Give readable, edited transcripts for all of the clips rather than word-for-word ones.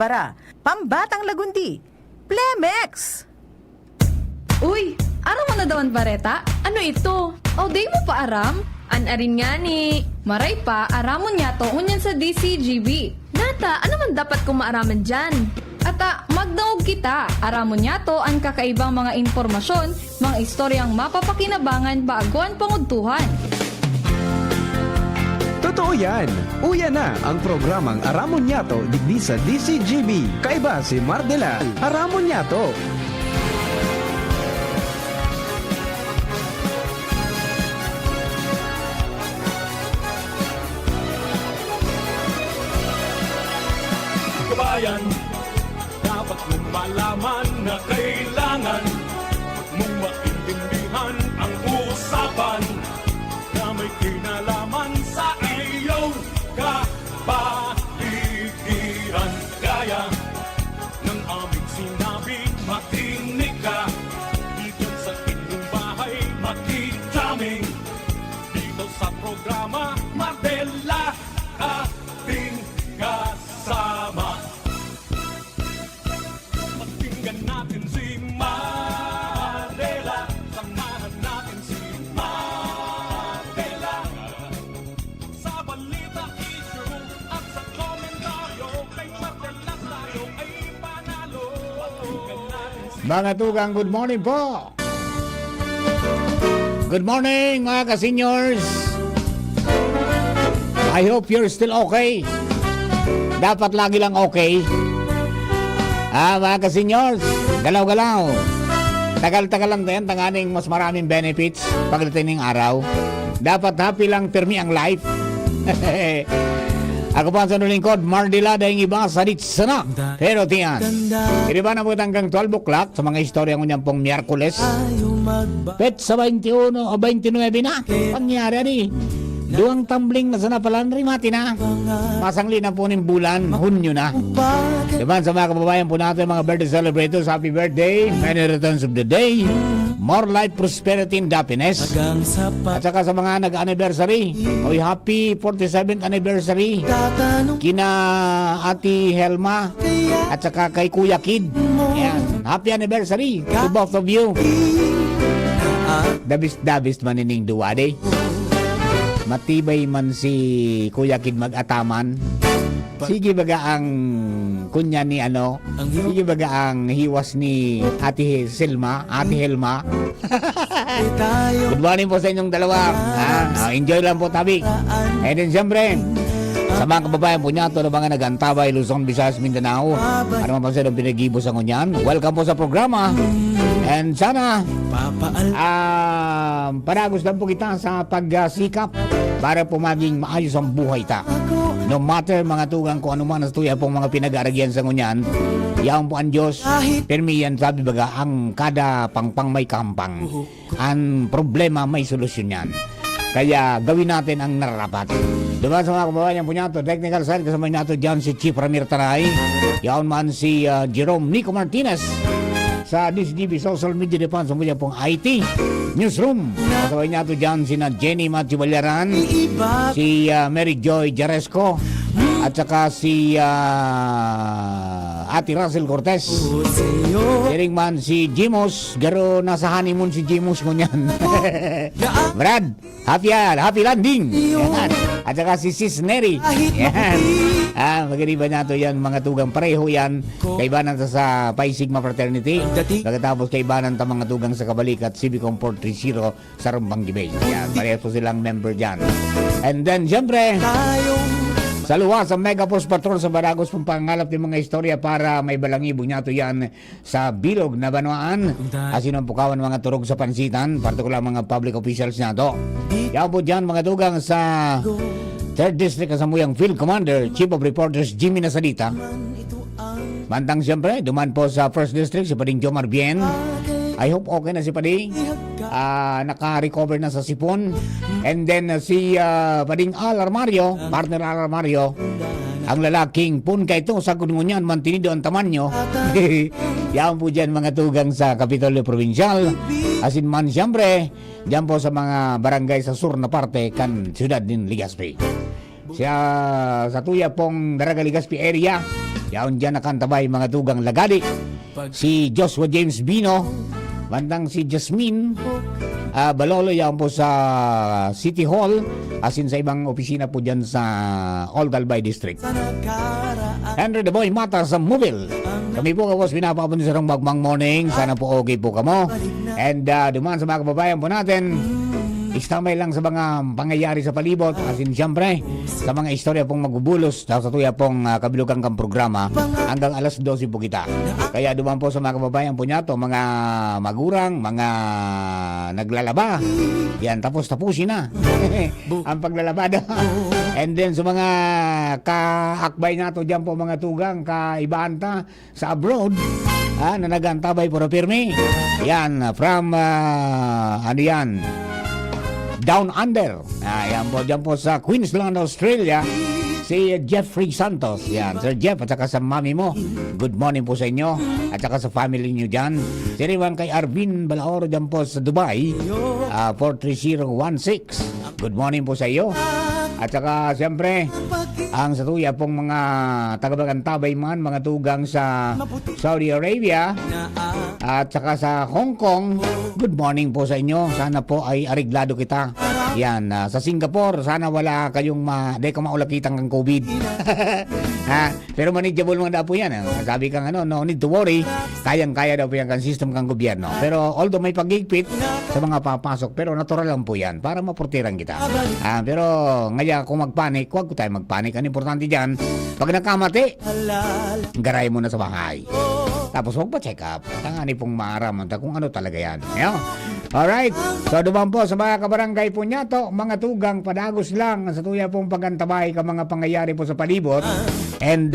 Para Pambatang Lagundi, Plemex! Uy, aram mo na dawan bareta? Ano ito? O day mo pa aram? Anarin nga ni. Maray pa, aramon niya to unyan sa DCGB. Nata, ano man dapat kong maaraman dyan? Ata, magdaog kita. Aramon niya to ang kakaibang mga informasyon, mga istoryang mapapakinabangan baguan panguntuhan. Totoo yan! Uya na ang programang Aramon Yato digdi sa DCGB. Kaiba si Mardela. Aramon Yato. Kabayan, dapat mong malaman na kailangan mong maintindihan ang usapan na may kinalaman sa iyong kapaligiran. Gaya ng aming sinabi, makinig ka. Dito sa inyong bahay, makijaming. Dito sa programa, Mardela, ating kasama. Pakinggan natin si Mardela. Samahan natin si Mardela. Sa balita, issue at sa komentaryo, kay Mardela tayo ay panalo. Pakinggan natin si Mga tugang, good morning po! Good morning mga ka-seniors! I hope you're still okay. Dapat lagi lang okay. Mga ka-seniors, galaw-galaw. Tagal-tagal lang din, tanganing mas maraming benefits pagdating ng araw. Dapat happy lang pirmi ang life. Ako pa sa lingkod, Mardela dahil iba sa sana. Pero tiyan, iriba na po hanggang 12 o'clock sa mga istorya ko niyan pong Miyerkules. Pet sa 21 o 29 na. Pangyari ani. Duwang tumbling na sana pala rimati na. Masangli na po ng bulan, Hunyo na. Diba sa mga kababayan po natin, mga birthday celebrators, happy birthday, many returns of the day, more life, prosperity, and happiness. At saka sa mga nag-anniversary, happy 47th anniversary kina Ate Helma at saka kay Kuya Kid. Yan. Happy anniversary to both of you. Dabis-dabis manining duwade. Matibay man si Kuya Kid mag-ataman. Sige baga ang kunya ni ano. Sige baga ang hiwas ni Ate Selma, Ate Helma. Good morning po sa inyong dalawa. Enjoy lang po tabi. And then siyempre, sa mga kababayan po niya, ito na mga nag-antabay, Luzon, Visayas, Mindanao. Ano man pa sa pinag-ibo sa ngunyan. Welcome po sa programa. And sana, paragos lang po kita sa pagsikap para po maging maayos ang buhay ta. No matter mga tugang kung ano man ang tuya pong mga pinag-aragyan sa ngunyan, yaon po ang Diyos, permiyan sabi baga, ang kada pangpang may kampang. Ang problema may solusyon yan. Kaya gawin natin ang nararapat. Diba sa mga kababayan po niya ito, technical side, kasama niya ito dyan si Chief Ramir Taray, yaon man si Jerome Nico Martinez, sa DCGB Social Media Department, sa muli pong IT Newsroom. Kasama niya ito dyan si Jenny Matthew Balyaran, si Mary Joy Jaresco, at saka si Ate Russell Cortez. Siring man si Jimos, garo nasa honeymoon si Jimos mo niyan. Brad, happy landing. Yan. At saka si Sis Neri. Yan. Magariba na ito yan, mga tugang pareho yan. Kaibanan sa Pi Sigma Fraternity. Pagkatapos kaibanan ta mga tugang sa Kabalikat, Civicom 430 sa Rumbang Gibay. Yan, pareho silang member dyan. And then, siyempre, sa luwas, sa Megapost Patrol sa Baragos pong pangalap ng mga istorya para may balangibo niya ito yan sa Bilog na Banwaan. Asin ang pukawan mga turog sa pansitan, partikular mga public officials niya ito. Yan po dyan mga tugang sa 3rd District Kasamuyang Field Commander, Chief of Reporters Jimmy Nasalita. Bantang siyempre, duman po sa 1st District si Pading Jomar Bien. I hope okay na si Pading. Naka-recover na sa sipon. And then si Pading Al Armario, partner Al Armario, ang lalaking pun kay ito sa kunungan mantinido ang tamanyo. Yan po dyan mga tugang sa Kapitolyo Provincial. Asin man siyempre, dyan po sa mga barangay sa sur na parte kan siyudad din Legazpi. Sa tuya pong Daraga Legazpi area, Yaon dyan nakantabay mga tugang lagadi. Si Joshua James Bino, bandang si Jasmine Balolo, yan po sa City Hall, as in sa ibang opisina po dyan sa Old Albay District. Henry the Boy Mata sa Mobile. Kami po kawas pinapapon sa magmang morning. Sana po okay po kamo. And dumaan sa mga kababayan po natin, istamay lang sa mga pangyayari sa palibot, as in siyempre sa mga istorya pong magbubulos sa tuya pong kabilugang kang programa hanggang alas 12 po kita. Kaya dumaan po sa mga kababayan po niya to, mga magurang, mga naglalaba, yan, tapusin na ang paglalabada. And then sa mga kaakbay nato dyan po mga tugang, kaibanta sa abroad, na nagantabay por pirmi, yan, from ano yan, Down Under. Yan po, dyan po sa Queensland, Australia, si Jeffrey Santos. Yan, Sir Jeff, at saka sa mami mo, good morning po sa inyo, at saka sa family nyo dyan. Siriwan kay Arvin Balaoro dyan po sa Dubai, 43016. Good morning po sa iyo. At saka siyempre, ang sa tuya pong mga tagabagantabay man, mga tugang sa Saudi Arabia, at saka sa Hong Kong, good morning po sa inyo. Sana po ay ariglado kita. Yan, sa Singapore, sana wala kayong di ka maulakitang kang COVID. Pero manageable mga daw po yan. Sabi kang no need to worry. Kayang-kaya daw po yan kang system kang gobyerno. Pero although may pagigpit sa mga papasok, pero natural lang po yan para maportiran kita. Pero ngayon kung magpanik, huwag ko tayo magpanik. Ang importante dyan, pag nakamati, garay mo na sa bahay. Tapos huwag pa check up. Tangani pong maaraman kung ano talaga yan. Alright. So duman po sa mga kabarangay po niya to, mga tugang padagos lang sa tuya pong pagantabay ka mga pangyayari po sa palibot. And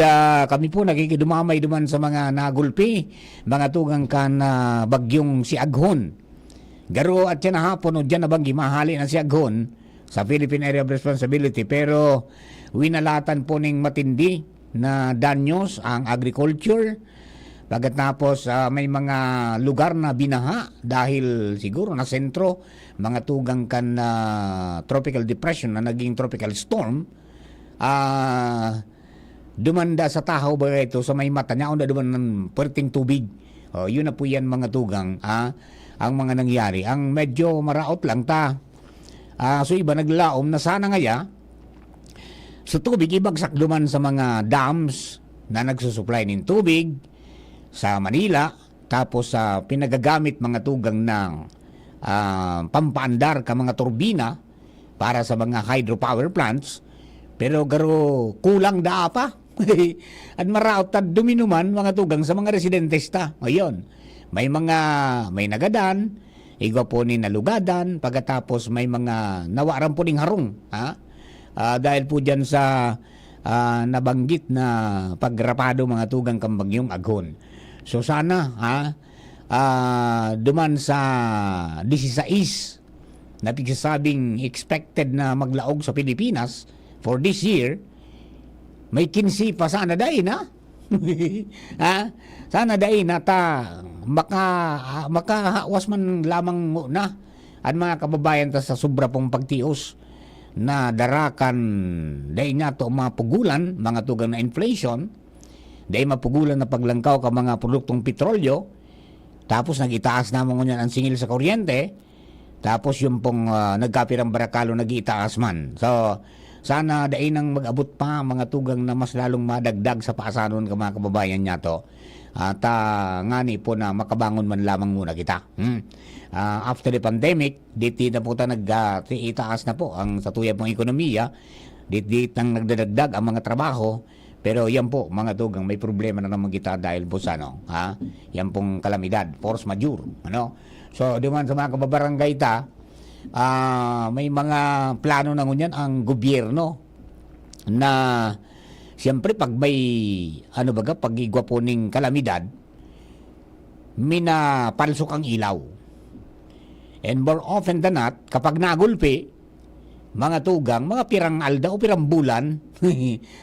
kami po nakikidumamay duman sa mga nagulpi, mga tugang kan bagyong si Aghon. Garo at yan na hapon o dyan na bang gimahali na si Aghon sa Philippine Area of Responsibility, pero winalatan po ning matindi na danyos ang agriculture. Pagkatapos may mga lugar na binaha dahil siguro na sentro, mga tugang kan tropical depression na naging tropical storm. Dumanda sa Tahaw ba ito sa may mata niya, onda duman ng puwerteng tubig. Yun na po yan mga tugang, ang mga nangyari. Ang medyo maraot lang ta. So iba naglaom na sana ngaya sa tubig ibagsak duman sa mga dams na nagsusupply ng tubig sa Manila, tapos pinagagamit mga tugang ng pampaandar ka mga turbina para sa mga hydropower plants, pero garo kulang daa pa. At maraot at duminuman mga tugang sa mga residentesta. Ayun, may nagadan, igwa po ni nalugadan, pagkatapos may mga nawaran po ning harong. Dahil po dyan sa nabanggit na pagrapado mga tugang kambagyong Aghon. So sana duman sa 16 na pigsasabing expected na maglaog sa Pilipinas for this year, may 15 pa sana dahin sana dahin na makahawas man lamang na ang mga kababayan ta sa sobra pong pagtios na darakan dahin nga to mapugulan mga tugang na inflation, dahil mapugulan na paglangkaw ka mga produktong petrolyo, tapos nag-itaas naman ngunyan ang singil sa kuryente, tapos yung pong nagkapirang barakalo nag-itaas man. So sana dahil nang mag-abot pa mga tugang na mas lalong madagdag sa paasanon ka mga kababayan niya to, at ngani po na makabangon man lamang muna kita. After the pandemic, dito na po nag-itaas na po ang sa tuya pong ekonomiya, dito nang nagdadagdag ang mga trabaho. Pero yan po mga tugang, may problema na naman kita dahil po sa yan pong kalamidad, force majeure. So duman sa mga kababarangay ta, may mga plano na ngunyan ang gobyerno na siyempre pag may pag-igwa po ning kalamidad, minapalsok ang ilaw. And more often than not, kapag nagulpi, mga tugang, mga pirang alda o pirang bulan,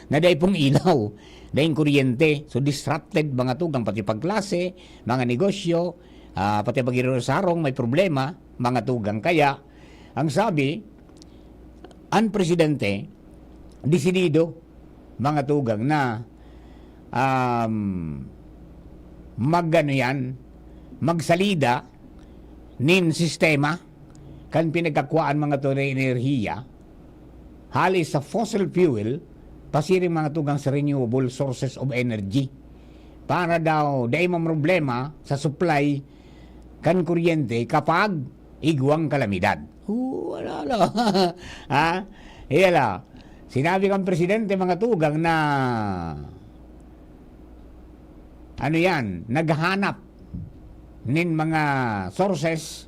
na dahil pong ilaw, dahil kuryente. So disrupted mga tugang, pati pagklase, mga negosyo, pati pag-irosarong, may problema, mga tugang. Kaya, ang sabi, ang presidente, desidido, mga tugang, na magsalida nin sistema kan pinagkakuan mga tunay enerhiya halis sa fossil fuel pasiring mga tugang sa renewable sources of energy para daw dahil mga problema sa supply kan kuryente kapag igwang kalamidad. Wala lang. Ha? Iyala. Sinabi kang presidente mga tugang na ano yan, naghanap nin mga sources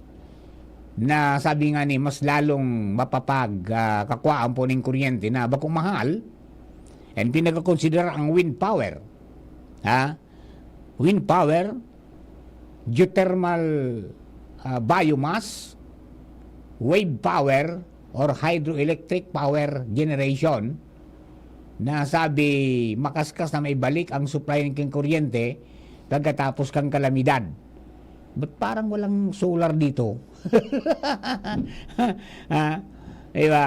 na sabi nga ni mas lalong mapapag kakwaan po ng kuryente na bakong mahal and pinag-consider ang wind power. Ha? Wind power, geothermal biomass, wave power or hydroelectric power generation na sabi makaskas na may balik ang supply ng kuryente pagkatapos kang kalamidad. Ba't parang walang solar dito? Diba?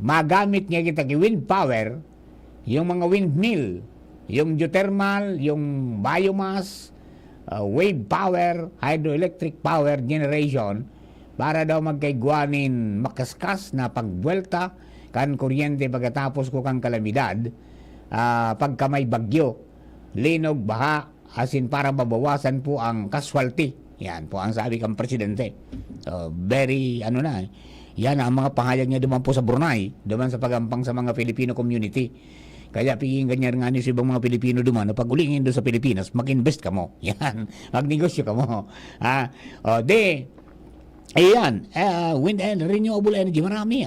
Magamit nga kita wind power, yung mga windmill, yung geothermal, yung biomass, wave power, hydroelectric power generation para daw magkaigwanin makaskas na pagbuelta kan kuryente pagkatapos ko kang kalamidad pagka may bagyo, linog, baha, asin para mabawasan po ang casualty. Yan po ang sabi kang presidente. Very yan ang mga pahayag niya duman po sa Brunei, duman sa pagampang sa mga Filipino community. Kaya piging ganyan nga niyo sa ibang mga Pilipino duman na pag ulingin doon sa Pilipinas, mag-invest ka mo. Yan, magnegosyo ka mo. Ayan, wind and renewable energy, marami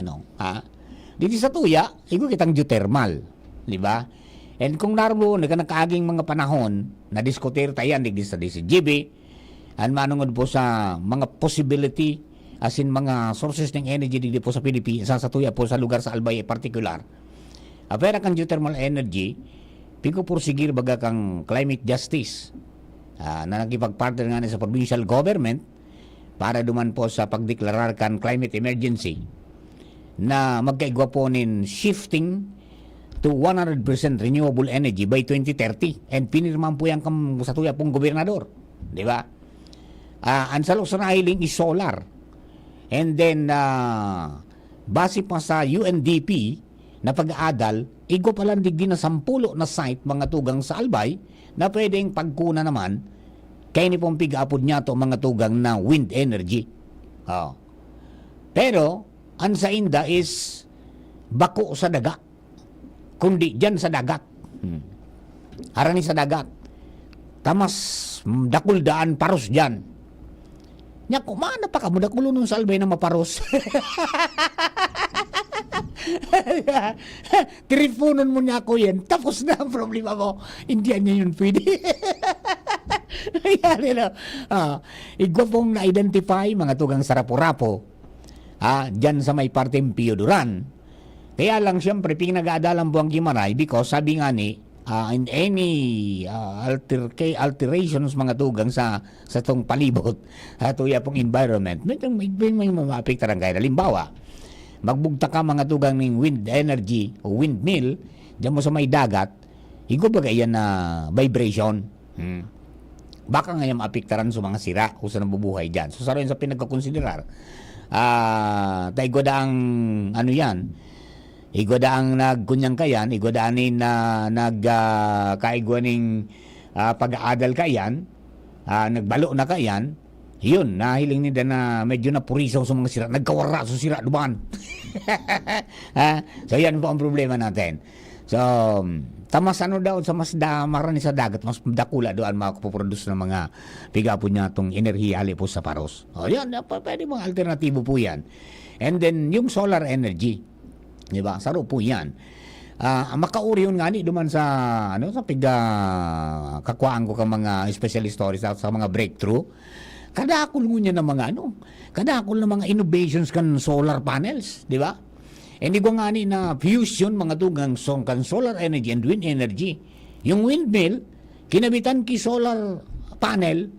dito sa tuya, igo kitang geothermal, di ba? And kung naroon, nagkanakaaging mga panahon, na diskutir tayo digdi sa DCGB, at manungod po sa mga possibility, as in mga sources ng energy digdi po sa Pilipinas, sa tuya po sa lugar sa Albay particular. Apera kang geothermal energy, pigo porsigir baga kang climate justice, na nakipagpartner nga sa provincial government, para duman po sa pagdeklarar kan climate emergency na magkaigwa po nin shifting to 100% renewable energy by 2030 and pinirman po yan sa tuya pong gobernador, di ba? Ang salok sa nahiling is solar and then base pa sa UNDP na pag-aadal igwa palang digdi na 10 na site mga tugang sa Albay na pwedeng pagkuna naman kaya ni pong pig-apod niya to mga tugang na wind energy. Pero, ang sa inda is bako sa daga. Kundi dyan sa dagat. Harani sa dagat. Tamas dakuldaan paros dyan. Nya kumana pa ka mo dakulo nun sa Albay na maparos. Telefonon mo niya ako yan. Tapos na ang problema mo. Hindi niya yun pwede. Igwa pong na-identify mga tugang Sarapo-Rapo dyan sa may parteng Pio Duran. Kaya lang siyempre pinag-aadalan po ang Gimaray because sabi nga ni in any alterations mga tugang sa tong palibot tuya pong environment may mapapektaran kayo. Halimbawa magbugta ka mga tugang ng wind energy o windmill dyan mo sa may dagat igwa ba yan na vibration baka nga yung maapektaran sa mga sira kung saan nabubuhay dyan. So, sa rin sa pinagkakonsiderar, tayo godaang, igodaang nagkunyang kayan, igodaanin na nagkaigwaning pag-aadal kayan, nagbalo na kayan, yun, nahiling nila na medyo napurisaw sa mga sira, nagkawara sa sira duman. So, yan po ang problema natin. So, tamas daw sa mas marani sa dagat, mas dakula doon makapoproduce ng mga pigapo niya itong enerhiya hali po sa paros. O yan, pwede mga alternatibo po yan. And then, yung solar energy, di ba? Saro po yan. Makauri yun nga ni duman sa kakwaan ko ka mga specialist stories sa mga breakthrough. Kadakol mo niya ng mga kadakol ng mga innovations kan solar panels, di ba? Hindi ko nga ni na fusion mga tugang kan solar energy and wind energy. Yung windmill, kinabitan ki solar panel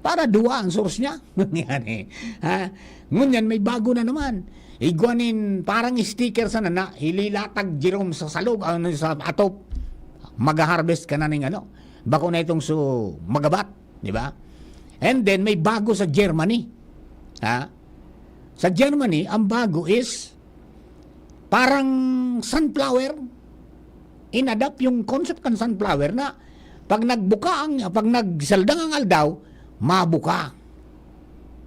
para duwa ang source niya. Ngunyan may bago na naman. Igwanin parang sticker sa nana, hililatag Jerome sa salog, sa atop. mag-harvest ka na ng ano, bako na itong magabat, di ba? And then may bago sa Germany. Ha? Sa Germany, ang bago is parang sunflower. Inadapt yung concept ng sunflower na pag nagsaldang ang aldaw, mabuka.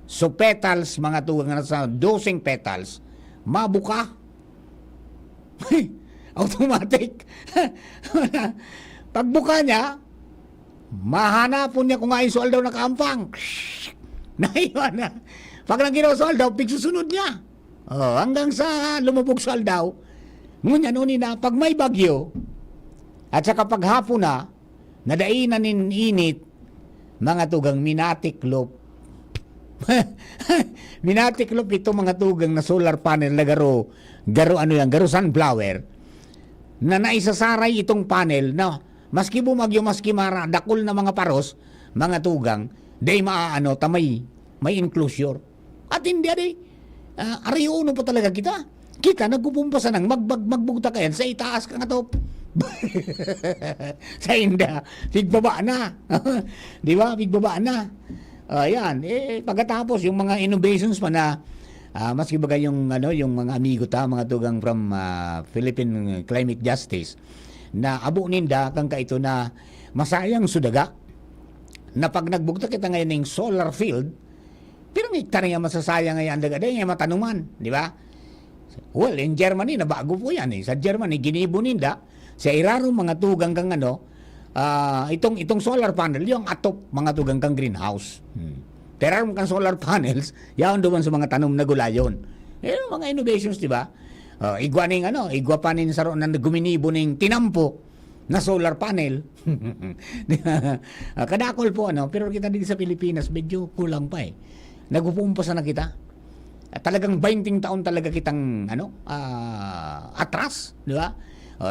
So petals, mga tugang sa 12 petals, mabuka. Automatic. Pagbuka niya, mahanapon niya kung nga yung aldaw na kaampang. Naiwan na. Pag nang ginawa sa aldaw, pigsusunod niya. Hanggang sa lumubog sa aldaw. Ngunyan na, pag may bagyo, at saka paghapon na, nadainan nin init, mga tugang minatiklop. Minatiklop ito mga tugang na solar panel na garo sunflower, na naisasaray itong panel na maski bumagyo, maski dakol na mga paros, mga tugang, day maaano, may enclosure. At hindi ariuno pa talaga kita nagpupumpa ng magbugta kayan sa itaas ka nga to. Sa inda, bigbaba na. Di ba? Bigbaba na. Yan. Pagkatapos, yung mga innovations pa na, maski bagay yung mga amigo mga tugang from Philippine Climate Justice, na abo ninda kang kaito na masayang sudaga, na pag nagbugta kita ngayon ng solar field, pero hektar nga masasayang ngayon daga yung matanuman, di ba? Well, in Germany, na bago po yan. Sa Germany, ginibo ninda, sa irarong mga tugang kang itong solar panel, yung atop mga tugang kang greenhouse. Pero kang solar panels, yan doon sa mga tanom na gulayon. Mga innovations, di ba? Igwa pa nin sa roon na guminibo ng tinampo na solar panel. Kadakol po, pero kita dito sa Pilipinas, medyo kulang pa Nagpupumpa na kita. Talagang 20 taon talaga kitang atras, di ba?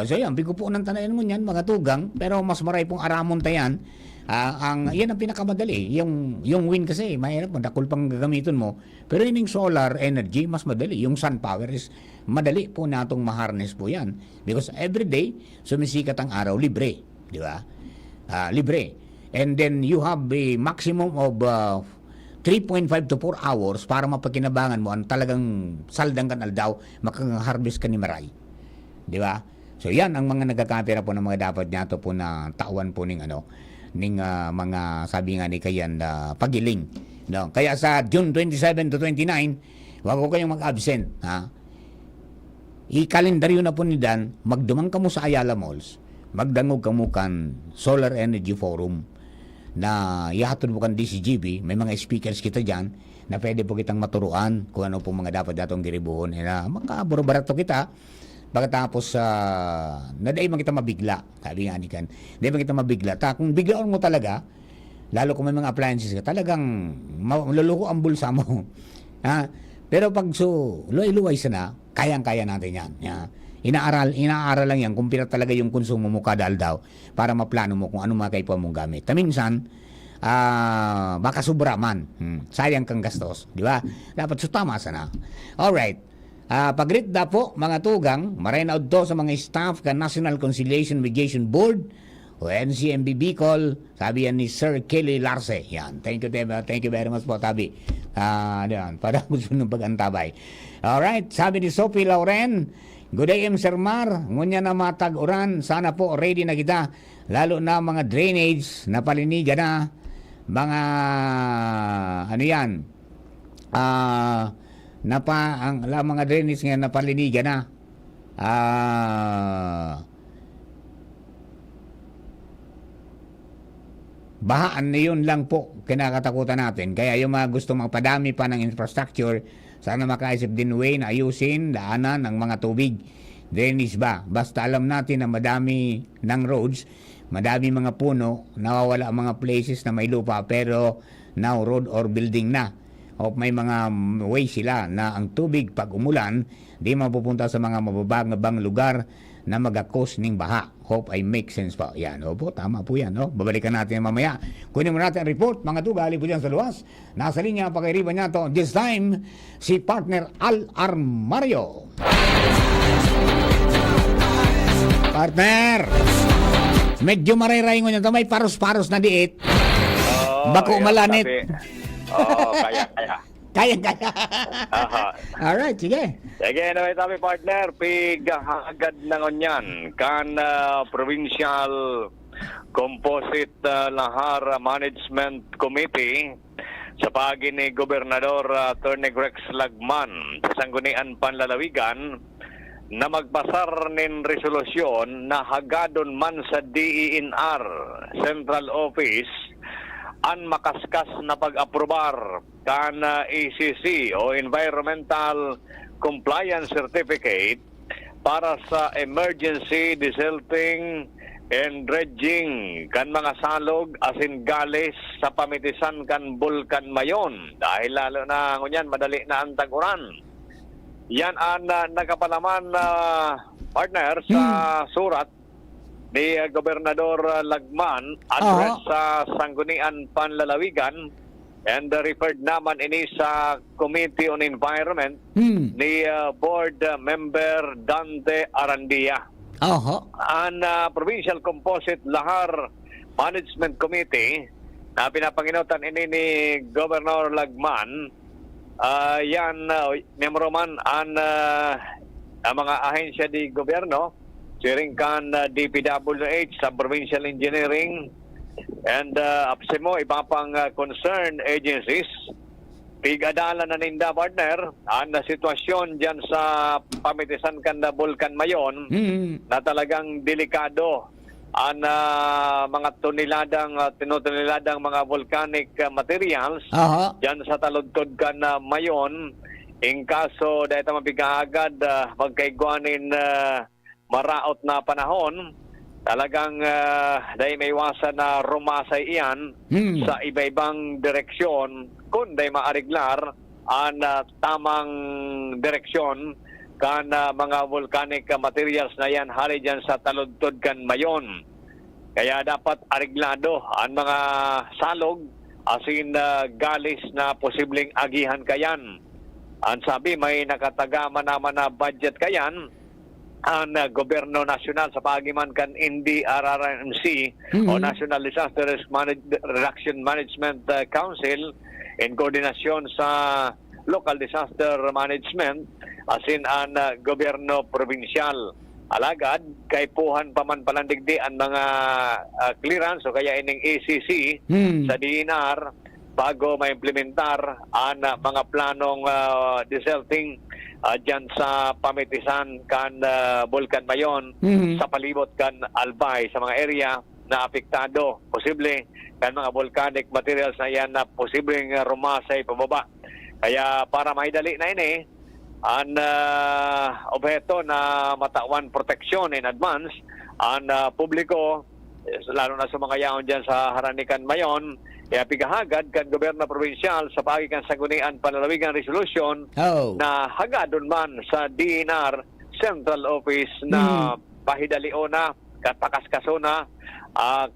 So yan, bigo po ng tanayan mo yan, mga tugang, pero mas maray pong aramon tayan. Yan ang pinakamadali. Yung wind kasi, mahirap mo, dakol pang gagamitin mo. Pero yung solar energy, mas madali. Yung sun power is madali po natong maharness po yan. Because every day, sumisikat ang araw, libre. Di ba? Libre. And then you have a maximum of 3.5 to 4 hours para mapagkinabangan mo ang talagang saldang kan aldaw, makang-harvest ka ni maray. Di ba? So yan ang mga nagkakapira po ng mga dapat niya to po na tawan po ng mga sabi nga ni kayan pagiling. No? Kaya sa June 27 to 29, wag ko kayong mag-absent. I-kalendaryo na po ni Dan, magdumang ka mo sa Ayala Malls, magdangog ka mo kan Solar Energy Forum na ihatod mo kan DCGB, may mga speakers kita dyan na pwede po kitang maturuan kung ano po mga dapat datong diribuhon na makaburo-barato kita. Pagkatapos naday man kita mabigla, sabi nga ni Kan, naday man kita mabigla. Kung biglaon mo talaga, lalo kung may mga appliances ka, talagang maluluko ang bulsa mo. Pero pag luway-luway sana, kayang-kaya natin yan. Inaaral lang yan kung pira talaga yung konsumo mo kada aldaw para maplano mo kung ano makaipuan mong gamit. Minsan, baka sobra man. Sayang kang gastos. Di ba? Dapat tama sana. Alright. Pagrit da po, mga tugang, maray na udto sa mga staff ka National Conciliation Mediation Board o NCMB Bicol, sabi yan ni Sir Kelly Larce. Yan. Thank you very much po, Tabi. Yan. Para gusto nung pag-antabay. Alright. Sabi ni Sophie Lauren, good day, Sir Mar. Ngunya na matag-uran. Sana po ready na kita. Lalo na mga drainage na palinigan na. Mga, mga drainage nga na palinigan na. Bahaan na yun lang po kinakatakutan natin. Kaya yung mga gusto magpadami pa ng infrastructure, sana makaisip din way na ayusin, daanan ng mga tubig. Drainage ba? Basta alam natin na madami ng roads, madami mga puno, nawawala ang mga places na may lupa, pero now road or building na. O may mga way sila na ang tubig pag umulan, di mapupunta sa mga mababang lugar na mag-cause ng baha. Hope I make sense po. Yan, opo, tama po yan. No? Babalikan natin mamaya. Kunin mo natin ang report, mga tugali po dyan sa luwas. Nasa linya, pakiriban niya to. This time, si partner Al Armario. Partner! Medyo mariray ngunyan to, may paros-paros na diit. Oo, Bako yun, malanit. sabi. Oo, kaya. Kaya. Aha. Alright, sige. Sige, anyway, sabi partner, pigahagad na ngunyan kan Provincial Composite Lahar Management Committee sa pagi ni Gobernador Attorney Rex Lagman sa Sanggunian Panlalawigan na magpasar nin resolusyon na hagadon man sa DENR Central Office ang makaskas na pag-aprobar kan ECC o Environmental Compliance Certificate para sa emergency desilting and dredging kan mga salog asin galis sa pamitisan kan Bulkan Mayon dahil lalo na ngunyan madali na ang tag-uran. Yan ang nakapalaman partner sa surat ni Gobernador Lagman address sa Sanggunian Panlalawigan and referred naman ini sa Committee on Environment ni Board Member Dante Arandia. Oho. Ang Provincial Composite Lahar Management Committee na pinapanginutan ini ni Governor Lagman, yan miyembro man ang mga ahensya di gobyerno, siring kan DPWH sa Provincial Engineering and APSEMO, iba pang concerned agencies. Pigadala na ninda partner ang sitwasyon dyan sa pamitisan kan na Bulkan Mayon na talagang delikado ang mga tinutuniladang mga volcanic materials dyan sa taludtod kan na Mayon. In kaso dahil mabigaagad magkaigwanin maraot na panahon, talagang dahil may iwasan na rumasay iyan sa iba-ibang direksyon kung dahil maariglar ang tamang direksyon kan mga volcanic materials na yan hari dyan sa taludtod kan Mayon. Kaya dapat ariglado ang mga salog asin galis na posibleng agihan kayan. Ang sabi may nakatagama naman na budget kayan ang Gobyerno Nasyonal sa pagiman kan NDRRMC o National Disaster Risk Reduction Management Council in koordinasyon sa Local Disaster Management asin ang Gobyerno Provincial. Alagad, kay puhan pa man palandigdi ang mga clearance o kaya ining ACC sa DNR bago maimplementar ang mga planong desilting dyan sa pamitisan kan Bulkan Mayon sa palibot kan Albay sa mga area na apektado. Posible kan mga volcanic materials na yan na posibleng rumasay pababa. Kaya para maidali na ini, ang objeto na matawan proteksyon in advance ang publiko, lalo na sa mga yaon dyan sa Haranikan Mayon, kaya pigahagad kan Gobyerno Provincial sa pagikan Sanggunian Panlalawigan Resolution na hagadon man sa DNR Central Office na pahidalio na, katakaskaso na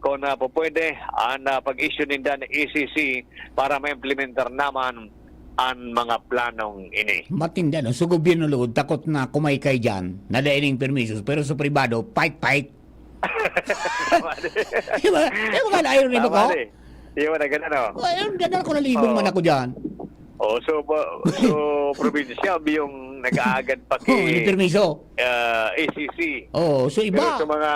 kung po pwede ang pag-issue ninda ng ECC para ma-implementar naman ang mga planong ini. Matinda no, sa gobyerno lood, takot na kumaykay dyan, nadaining permisos, pero sa pribado, fight. Diba? Diba ka na irony ba ko? Diba na ganun, no? Ayun, ganun ko nalibong man ako dyan. So probinsya yung nag-aagad pa Hindi permiso. ACC. So iba. Pero sa mga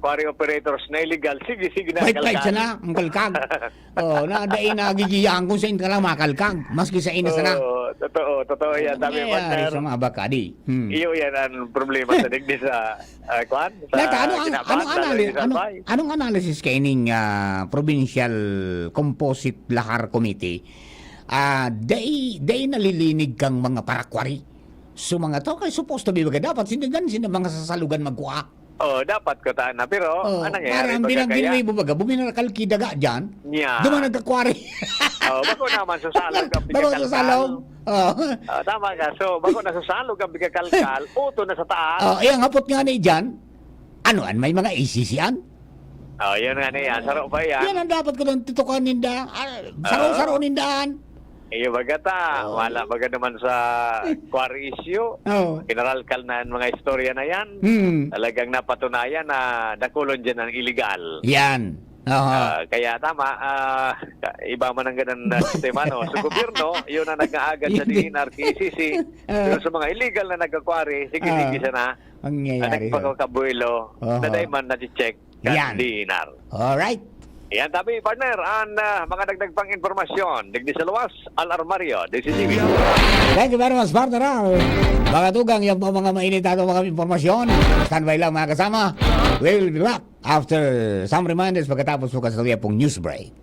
quarry operators na illegal, sige na Fight sana, ang kalkag. Nadain na gigiyaan kung saan ka lang makalkag, maski sa ina sana. Totoo yan. Sabi partner, sa mga bakadi. iyo yan ang problema sa digdi sa kwan. Anong analysis kay ning Provincial Composite Lahar Committee? Day nalilinig kang mga parakwari. So mga to, kay supposed to be baga dapat sindagan mga sasalugan magkuha. Dapat ko taan na. Pero, ano nangyayari? Parang binang-binaway mo baga, buminarakalki daga dyan, duman nagkakwari. Bako naman susalog ang Bako susalog. Tama ka. So, bako na susalog ang bigakalkal, uto na sa taas. Ang hapot nga na dyan, may mga ACC-an? Yan nga na yan. Saro ba yan? Yan ang dapat ko nang tutukan ninda. Saro-saro nindaan. bagata, wala baga naman sa quarry issue. Oh. Kinaralkal na ang mga istorya na yan. Talagang napatunayan na nakulon dyan ang illegal. Yan. Kaya tama, iba man ang ganun na sistema, no? Sa gobyerno, yun ang nag-aagad sa DNR, KCC. Pero sa mga illegal na nag-aquary, sige siya na. Mangyayari. Nagpagkakabuelo, na dahil man na-check Yan. ka DNR. Alright. Yan, tabi, partner, ang mga dagdag pang informasyon. Digdi sa luwas, Alarmario, DCGB. Thank you very much, partner. Mga tugang, yung po mga mainit ato mga impormasyon. Standby lang mga kasama. We'll be back after some reminders pagkatapos po kasaluya pong news break.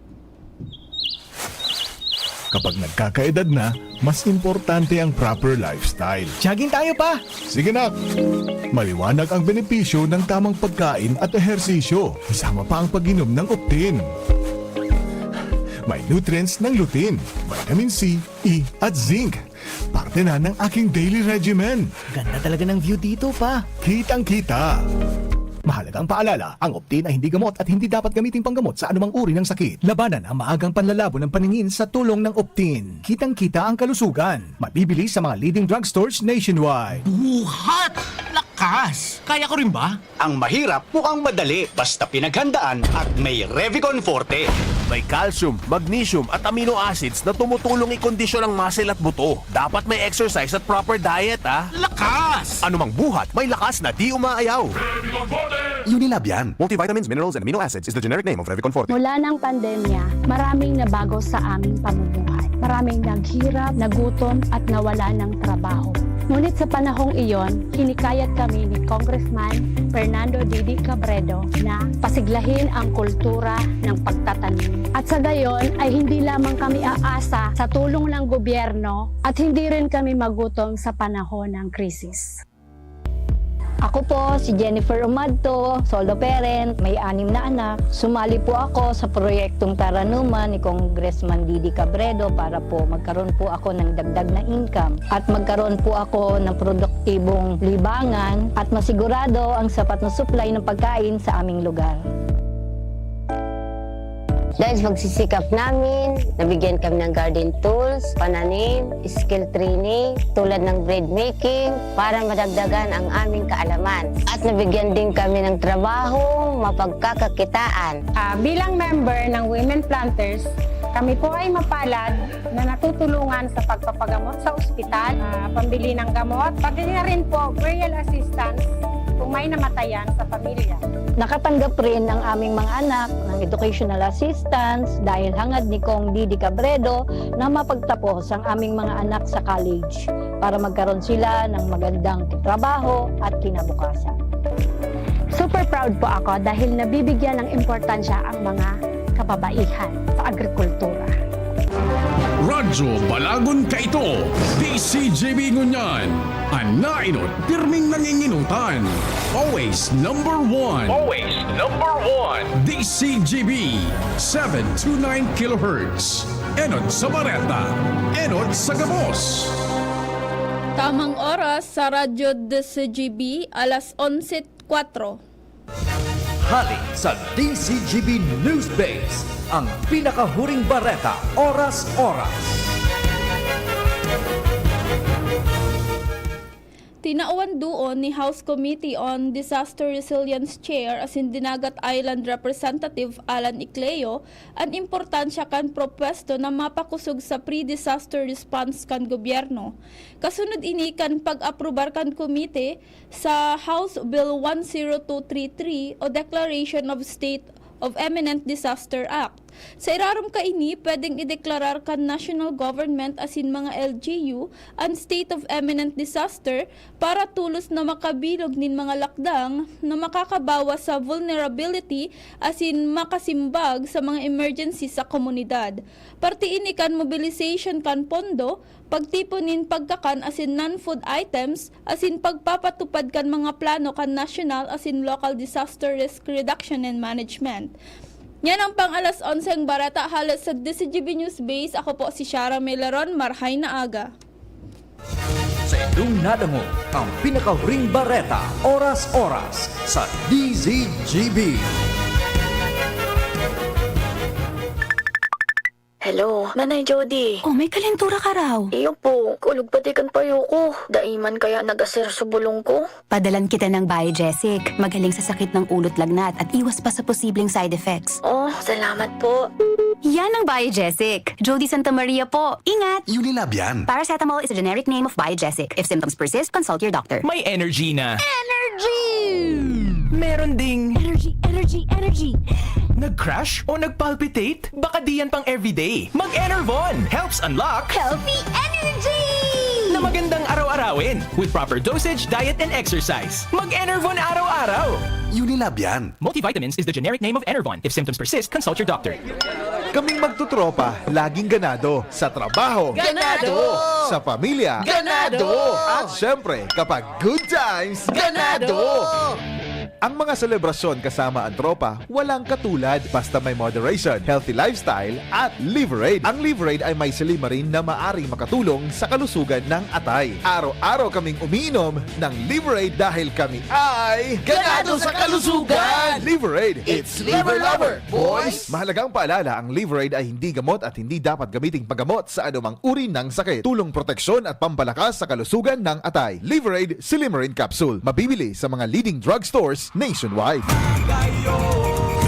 Kapag nagkakaedad na, mas importante ang proper lifestyle. Jogging tayo pa! Sige na! Maliwanag ang benepisyo ng tamang pagkain at ehersisyo, kasama pa ang pag-inom ng Optin. May nutrients ng lutein, vitamin C, E at zinc. Parte na ng aking daily regimen. Ganda talaga ng view dito pa. Kitang-kita! Mahalagang paalala, ang Optin ay hindi gamot at hindi dapat gamitin panggamot sa anumang uri ng sakit. Labanan ang maagang panlalabo ng paningin sa tulong ng Optin. Kitang-kita ang kalusugan. Mabibili sa mga leading drugstores nationwide. Buhat! Lakas! Kaya ko rin ba? Ang mahirap mukhang madali basta pinaghandaan at may Revicon Forte. May calcium, magnesium at amino acids na tumutulong ikondisyon ang muscle at buto. Dapat may exercise at proper diet, ah. Lakas! Anumang buhat, may lakas na di umaayaw. Unilab yan. Multivitamins, minerals, and amino acids is the generic name of Revicon Forte. Mula ng pandemya, maraming nabago sa aming pamumuhay. Maraming naghirap, nagutom at nawala ng trabaho. Ngunit sa panahong iyon, hinikayat kami ni Congressman Fernando Didi Cabredo na pasiglahin ang kultura ng pagtatanim. At sa gayon ay hindi lamang kami aasa sa tulong ng gobyerno at hindi rin kami magutom sa panahon ng krisis. Ako po si Jennifer Umadto, solo parent, may 6 na anak. Sumali po ako sa proyektong Taranuman ni Congressman Didi Cabredo para po magkaroon po ako ng dagdag na income at magkaroon po ako ng produktibong libangan at masigurado ang sapat na supply ng pagkain sa aming lugar. Dahil sa pagsisikap namin, nabigyan kami ng garden tools, pananim, skill training, tulad ng bread making, para madagdagan ang aming kaalaman. At nabigyan din kami ng trabaho, mapagkakakitaan. Bilang member ng Women Planters, kami po ay mapalad na natutulungan sa pagpapagamot sa ospital, pambili ng gamot, pati na rin po burial assistance kung may namatayan sa pamilya. Nakatanggap rin ang aming mga anak ng educational assistance dahil hangad ni Kong Didi Cabredo na mapagtapos ang aming mga anak sa college para magkaroon sila ng magandang trabaho at kinabukasan. Super proud po ako dahil nabibigyan ng importansya ang mga kababaihan sa agrikultura. Radyo Balagon Kaito, DCGB Ngunyan, ang nainot, pirming nanginginutan. Always number one. Always number one. DCGB, 729 kHz. Enot sa Bareta, Enot sa Gabos. Tamang oras sa Radyo DCGB, alas 11:04. Hali sa DCGB News Base, ang pinakahuring bareta, oras-oras. Tinauan doon ni House Committee on Disaster Resilience Chair as in Dinagat Island Representative Alan Icleo ang importansya kan propwesto na mapakusog sa pre-disaster response kan gobyerno. Kasunod ini kan pag-aprobar kan komite sa House Bill 10233 o Declaration of State of Eminent Disaster Act. Sa irarom ka ini, pwedeng ideklarar kan national government asin mga LGU ang state of eminent disaster para tulos na makabilog nin mga lakdang na makakabawas sa vulnerability asin makasimbag sa mga emergency sa komunidad. Parte ini kan mobilization kan pondo, pagtipunin pagkakan asin non-food items asin pagpapatupad kan mga plano kan national asin local disaster risk reduction and management. Yan ang pang alas 11 barata halos sa DCGB News Base. Ako po si Shara Melaron, marhay na aga. Sa inyong nadango, ang pinakahuring bareta, oras-oras sa DZGB. Hello, Nanay Jody. Oh, may kalentura ka raw. Iyo po, kulog patikan payo ko. Daiman kaya nagasir sa bulong ko. Padalan kita ng Biogesic. Magaling sa sakit ng ulo't lagnat at iwas pa sa posibleng side effects. Oh, salamat po. Yan ang Biogesic. Jody Santa Maria po. Ingat! Unilab yan. Paracetamol is a generic name of Biogesic. If symptoms persist, consult your doctor. May energy na. Energy! Meron ding Energy! nag-crash o nag-palpitate? Baka di yan pang everyday. Mag-Enervon helps unlock Healthy energy! na magandang araw-arawin with proper dosage, diet, and exercise. Mag-Enervon araw-araw. Unilab yan. Multivitamins is the generic name of Enervon. If symptoms persist, consult your doctor. Kaming magtutropa, laging ganado. Sa trabaho, Ganado! Sa pamilya, Ganado! At syempre, kapag good times, ganado! Ang mga selebrasyon kasama ang tropa, walang katulad basta may moderation, healthy lifestyle, at Liverade. Ang Liverade ay may silimarin na maaring makatulong sa kalusugan ng atay. Araw-araw kaming umiinom ng Liverade dahil kami ay Ganado sa kalusugan! Liverade, It's Liver Lover, boys! Mahalagang paalala, ang Liverade ay hindi gamot at hindi dapat gamiting paggamot sa anumang uri ng sakit. Tulong proteksyon at pampalakas sa kalusugan ng atay. Liverade Silimarin Capsule. Mabibili sa mga leading drugstores nationwide.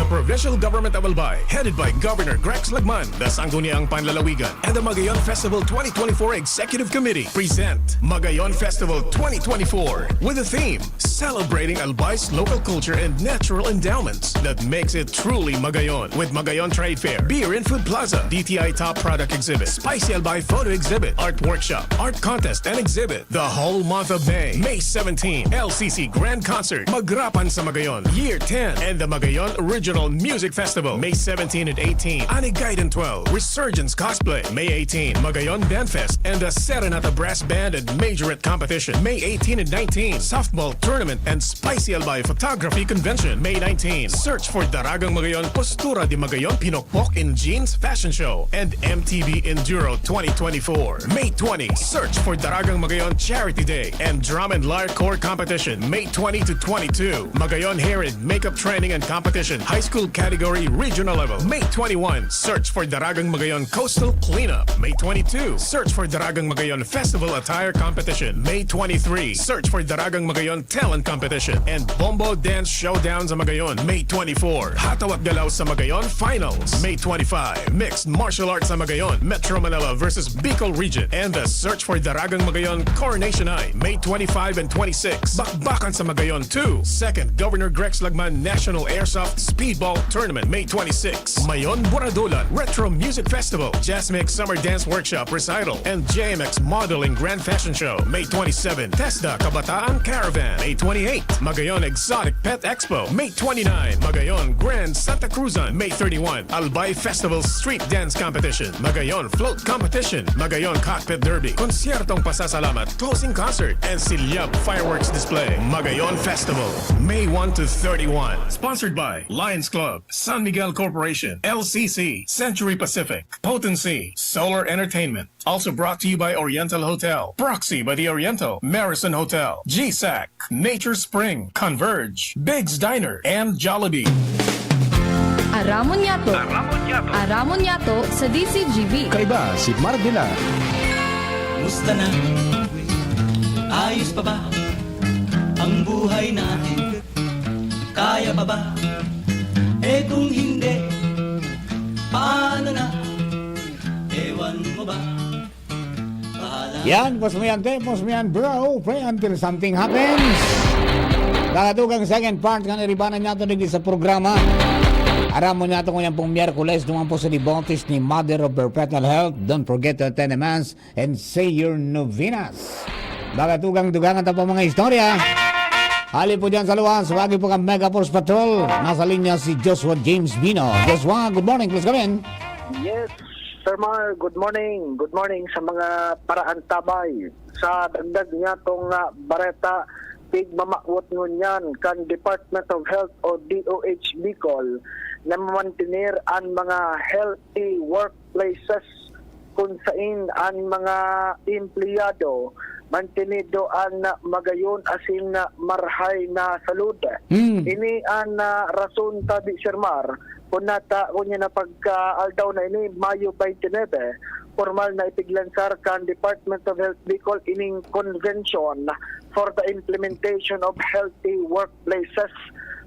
The Provincial Government of Albay, headed by Governor Grex Lagman, the Sangguniang Panlalawigan, and the Magayon Festival 2024 Executive Committee present Magayon Festival 2024 with the theme Celebrating Albay's local culture and natural endowments that makes it truly Magayon, with Magayon Trade Fair, Beer and Food Plaza, DTI Top Product Exhibit, Spicy Albay Photo Exhibit, Art Workshop, Art Contest and Exhibit. The whole month of May 17, LCC Grand Concert, Magrapan sa Magayon, Year 10, and the Magayon Original Music Festival, May 17 and 18, Anigaydan 12, Resurgence Cosplay, May 18, Magayon Band Fest, and the Serenata Brass Band and Majorette Competition, May 18 and 19, Softball Tournament and Spicy Albay Photography Convention, May 19, Search for Daragang Magayon, Postura de Magayon Pinokpok in Jeans Fashion Show, and MTV Enduro 2024, May 20, Search for Daragang Magayon Charity Day and Drum and Lyre Corps Competition, May 20 to 22, Magayon Hair and Makeup Training and Competition, High School Category Regional Level, May 21, Search for Daragang Magayon Coastal Cleanup, May 22, Search for Daragang Magayon Festival Attire Competition, May 23, Search for Daragang Magayon Talent Competition, and Bombo Dance Showdown sa Magayon, May 24, Hataw at Galaw sa Magayon Finals, May 25, Mixed Martial Arts sa Magayon, Metro Manila versus Bicol Region, and the Search for Daragang Magayon Coronation Eye, May 25 and 26, Bakbakan sa Magayon 2, Second Governor Grex Lagman National Airsoft Speedball Tournament, May 26, Mayon Buradolan Retro Music Festival, Jazz Mix Summer Dance Workshop Recital, and JMX Modeling Grand Fashion Show, May 27, TESDA Kabataan Caravan, May 28, Magayon Exotic Pet Expo, May 29, Magayon Grand Santa Cruzan, May 31, Albay Festival Street Dance Competition, Magayon Float Competition, Magayon Cockpit Derby, Konsyertong Pasasalamat, Closing Concert, and Silyab Fireworks Display, Magayon Festival, May 1 to 31, sponsored by Lions Club, San Miguel Corporation, LCC, Century Pacific, Potency, Solar Entertainment. Also brought to you by Oriental Hotel, Proxy by the Oriental, Marison Hotel, GSAC, Nature Spring, Converge, Big's Diner, and Jollibee. Aramon Yato sa DCGB. Kaiba si Mardila. Musta na? Ayos pa ba ang buhay natin? Kaya pa ba? Eh kung hindi, paano na? Ewan mo ba? Yan, pos mo yan bro. Pray until something happens. Kakatugang second part nga naribanan niya ito sa programa. Aramon niya ito ngayon pong Miyerkules naman po sa devotees ni Mother of Perpetual Health. Don't forget to attend the Mass and say your novenas. Kakatugang dugangan ito po mga istorya. Hali po dyan sa luwas, wagi po kang Mega Force Patrol. Nasa linya si Joshua James Bino. Joshua, good morning. Please come in. Yes, Sir Mar, good morning. Good morning sa mga paraan tabay. Sa dagdag niya itong bareta, pigmamakwot ngunyan kan Department of Health o DOH Bicol na mamantinir ang mga healthy workplaces kung saan ang mga empleyado mantinido ang magayon asin marhay na salud. Ini ang rason tabi Sir Mar kunya na pagka-aldaw na ini, Mayo 29, formal na ipiglansar kan Department of Health Bicol ining convention for the implementation of healthy workplaces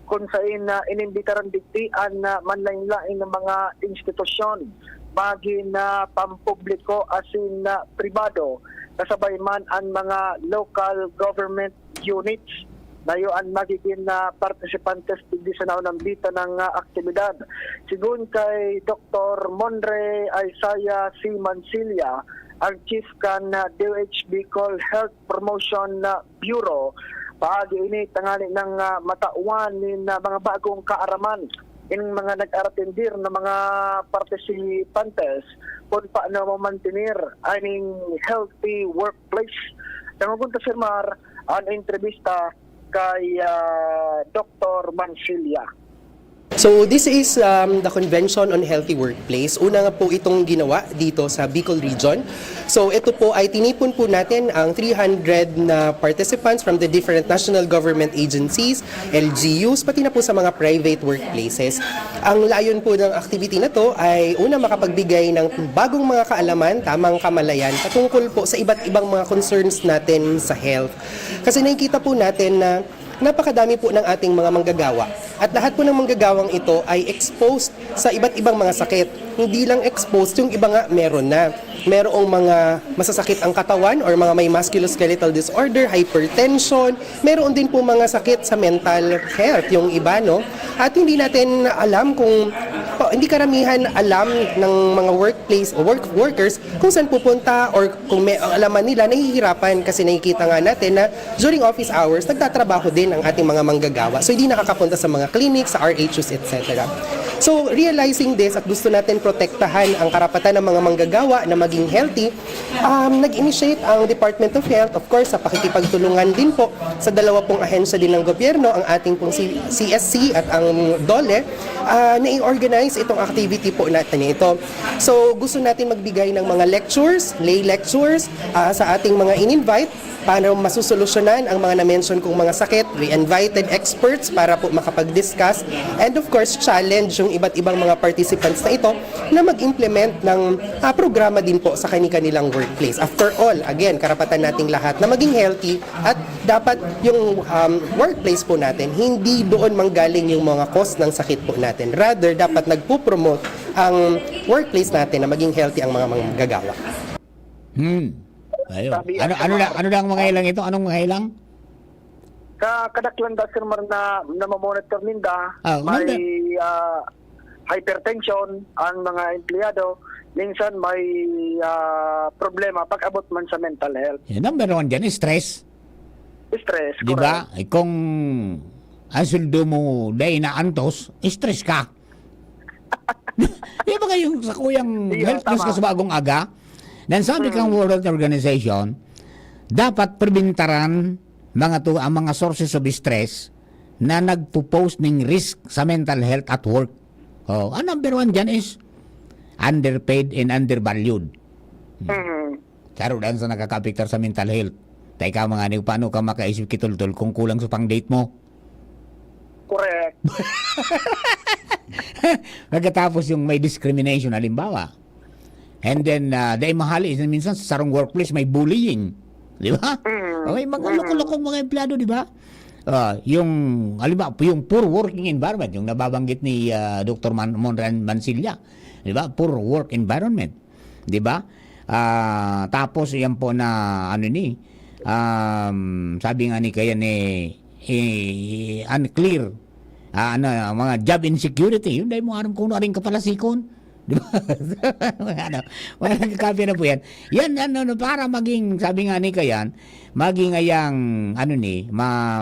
kung saan inimbitaran digdian na manlain-lain ng mga institusyon bagin na pampubliko asin na pribado kasabay man ang mga local government units na ang magiging participantes di sa naunang bita ng aktibidad. Sigun kay Dr. Monre Isaiah C. Mansilla, ang Chief kan DOH Bicol Health Promotion Bureau, paagi ini tangali ng matauan ni mga bagong kaaraman in mga nag-atendir na mga participantes kung paano mamantinir aning healthy workplace. Nangugunta Sir Mar ang entrevista kay Dr. Mansilla. So this is the Convention on Healthy Workplace. Una nga po itong ginawa dito sa Bicol Region. So ito po ay tinipon po natin ang 300 na participants from the different national government agencies, LGUs, pati na po sa mga private workplaces. Ang layon po ng activity na to ay una makapagbigay ng bagong mga kaalaman, tamang kamalayan patungkol po sa iba't ibang mga concerns natin sa health. Kasi nakikita po natin na napakadami po ng ating mga manggagawa. At lahat po ng manggagawang ito ay exposed sa iba't ibang mga sakit. Hindi lang exposed, yung iba nga meron na. Merong mga masasakit ang katawan or mga may musculoskeletal disorder, hypertension. Meron din po mga sakit sa mental health, yung iba, no? At hindi natin alam kung hindi karamihan alam ng mga workplace o workers kung saan pupunta or kung may alaman nila, nahihirapan kasi nakikita nga natin na during office hours, nagtatrabaho din ang ating mga manggagawa. So hindi nakakapunta sa mga clinics, sa RHUs, etc. So realizing this at gusto natin protektahan ang karapatan ng mga manggagawa na maging healthy, nag-initiate ang Department of Health, of course, sa pakikipagtulungan din po sa dalawa pong ahensya din ng gobyerno, ang ating pong CSC at ang DOLE, na i-organize itong activity po natin ito. So gusto natin magbigay ng mga lectures, lay lectures sa ating mga in-invite para masusolusyonan ang mga na-mention kong mga sakit. We invited experts para po makapag-discuss and of course challenge yung iba't ibang mga participants na ito na mag-implement ng programa din po sa kanilang workplace. After all, again, karapatan nating lahat na maging healthy at dapat yung workplace po natin hindi doon manggaling yung mga cause ng sakit po natin. Rather, dapat nagpo-promote ang workplace natin na maging healthy ang mga manggagawa. Ayun. Ano lang mga ilang ito? Anong mga ilang? Kadaklan da Sir Mar na mamonitor ninda, may hypertension ang mga empleyado, minsan may problema pag abot man sa mental health. Number one dyan, stress. Stress, di ba? Kung ang sweldo mo dahil na antos, stress ka. Di ba kayong sa kuyang health news ka sa bagong aga? Dan sabi kang World Health Organization, dapat perbintaran ang mga sources of stress na nagpo-post ng risk sa mental health at work. Ang number one dyan is underpaid and undervalued. Karo dan sa nakakapektar sa mental health. Teka mga niyo, paano ka makaisip kitultul kung kulang sa pang-date mo? Correct. Pagkatapos yung may discrimination, halimbawa. And then, dahil mahali, minsan sa sarong workplace may bullying. Di ba? May mga loko-lokong mga empleyado, di ba? Yung poor working environment, yung nababanggit ni Dr. Monran Mansilla. Di ba? Poor work environment. Di ba? Tapos, yan po na, sabi nga ni kaya unclear, mga job insecurity. Yun, dahil mo alam kung ano rin kapalasikon. Di ba? Wala nagkakapi na po yan. Yan, para maging, sabi nga ni Kayan, maging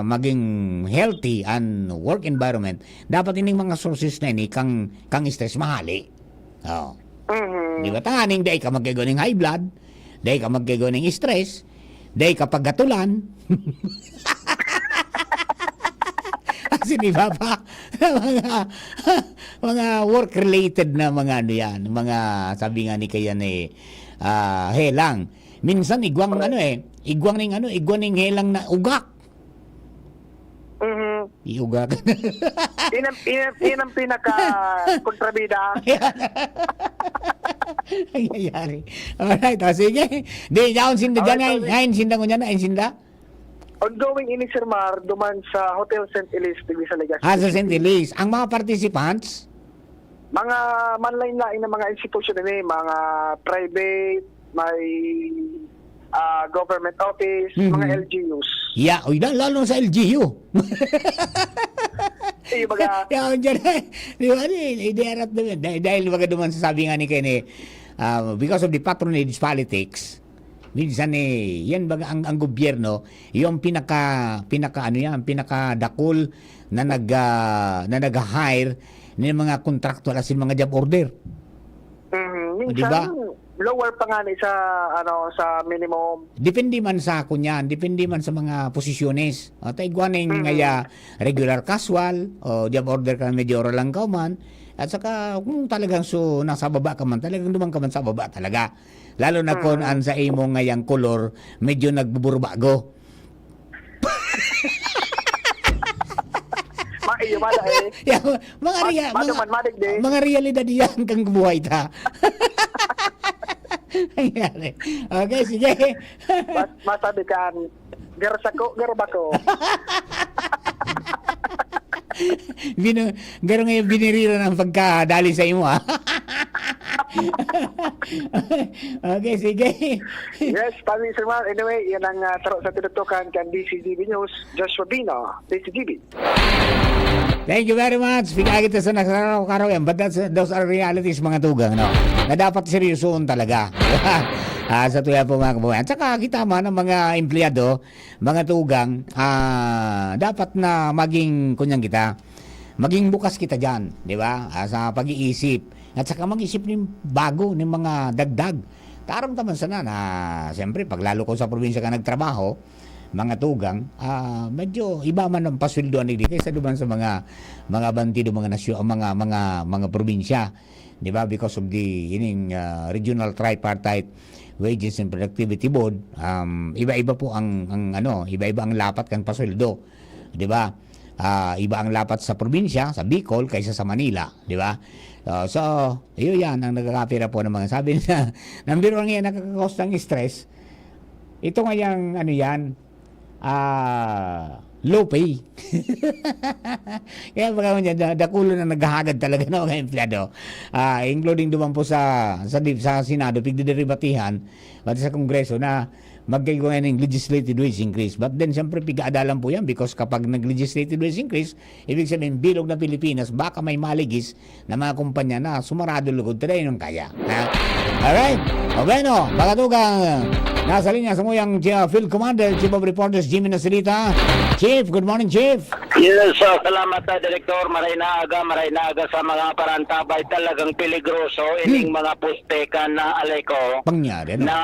maging healthy and work environment, dapat ining mga sources na ini kang stress mahali. Di ba? Tanganing, dahil ka magkagawa high blood, dahil ka magkagawa stress, dahil ka paggatulan. Kasi di ba pa mga work-related na mga mga sabi nga ni Kayan helang. Minsan igwang ning helang na ugak. Iuga ka. Yan ang pinaka-kontrabida. Ay, ayari. Alright, sige. Di, yaon sinda dyan. Ngayon sinda ko dyan. Ngayon sinda. Ongoing ini Sir Mar, duman sa Hotel St. Elise, Tigwisa, Legazpi. Sa St. Elise. Ang mga participants? Mga manlain-lain na mga institusyon ini, mga private, may government office, mga LGUs. Yeah, uy, lalo sa LGU. Baga, Dyan, di ba, dahil baga duman sasabi nga ni Kenny, because of the patronage politics, minsan yan baga ang gobyerno, yung pinaka pinakadakol na nag-hire ng mga contractual as in mga job order. Minsan, diba? lower pa nga ni sa sa minimum. Depende man sa kunyan, depende man sa mga posisyones. O tay guaning ngaya regular casual o job order ka medyo oral lang ka man. At saka kung talagang nasa baba ka man, talagang dumang ka man sa baba talaga. Lalo na kung an sa imo ngayang kolor medyo nagbuburbago. Mga realidad yan kang buhay ta. Okay, sige. Masabi ka, garsako, garbako. Garo ngayon binirira ng pagkadali sa imo, ha? Okay, sige. Yes, Pami Sir Mar. Anyway, yan ang taro sa tinutukan kan DCGB News. Joshua Bino, DCGB. Thank you very much. Bigay kita sa nakaraw-karaw yan. But those are realities, mga tugang, no? Na dapat seryosoon talaga. Sa tuya po, mga kababayan. Saka kita man ang mga empleyado, mga tugang, dapat na maging, kunyang kita, maging bukas kita dyan, di ba? Sa pag-iisip. At saka mag-isip ng bago, ng mga dagdag. Tarong taman sana na, siyempre, pag lalo ko sa probinsya ka nagtrabaho, mga tugang, medyo iba man ang pasweldoan nila kaysa duman sa mga bantido, mga nasyo, mga probinsya, di ba? Because of the regional tripartite wages and productivity board, iba-iba po ang iba-iba ang lapat kan pasweldo, di ba? Iba ang lapat sa probinsya, sa Bicol kaysa sa Manila, di ba? So, iyo yan ang nagkakapira po ng mga sabi na nambiro nga nakakakos ng stress. Ito nga yung low pay. Kaya baka niya dakulo na naghahagad talaga ng mga empleyado. Including duman po sa Senado, pigdideribatihan, pati sa Kongreso na magkailangan ng legislative wage increase. But then, siyempre, pigaadalan po yan because kapag nag-legislative wage increase, ibig sabihin, bilog na Pilipinas, baka may maligis na mga kumpanya na sumarado lugod tayo ng kaya. Alright? O bueno, pagkatugang nasa linya sa muyang Field Commander, Chief of Reporters, Jimmy Nasilita. Chief, good morning, Chief. Yes, salamat Director. Maray na aga sa mga parantabay. Talagang peligroso ining mga pustekan na alay ko. Pangyari, no? Na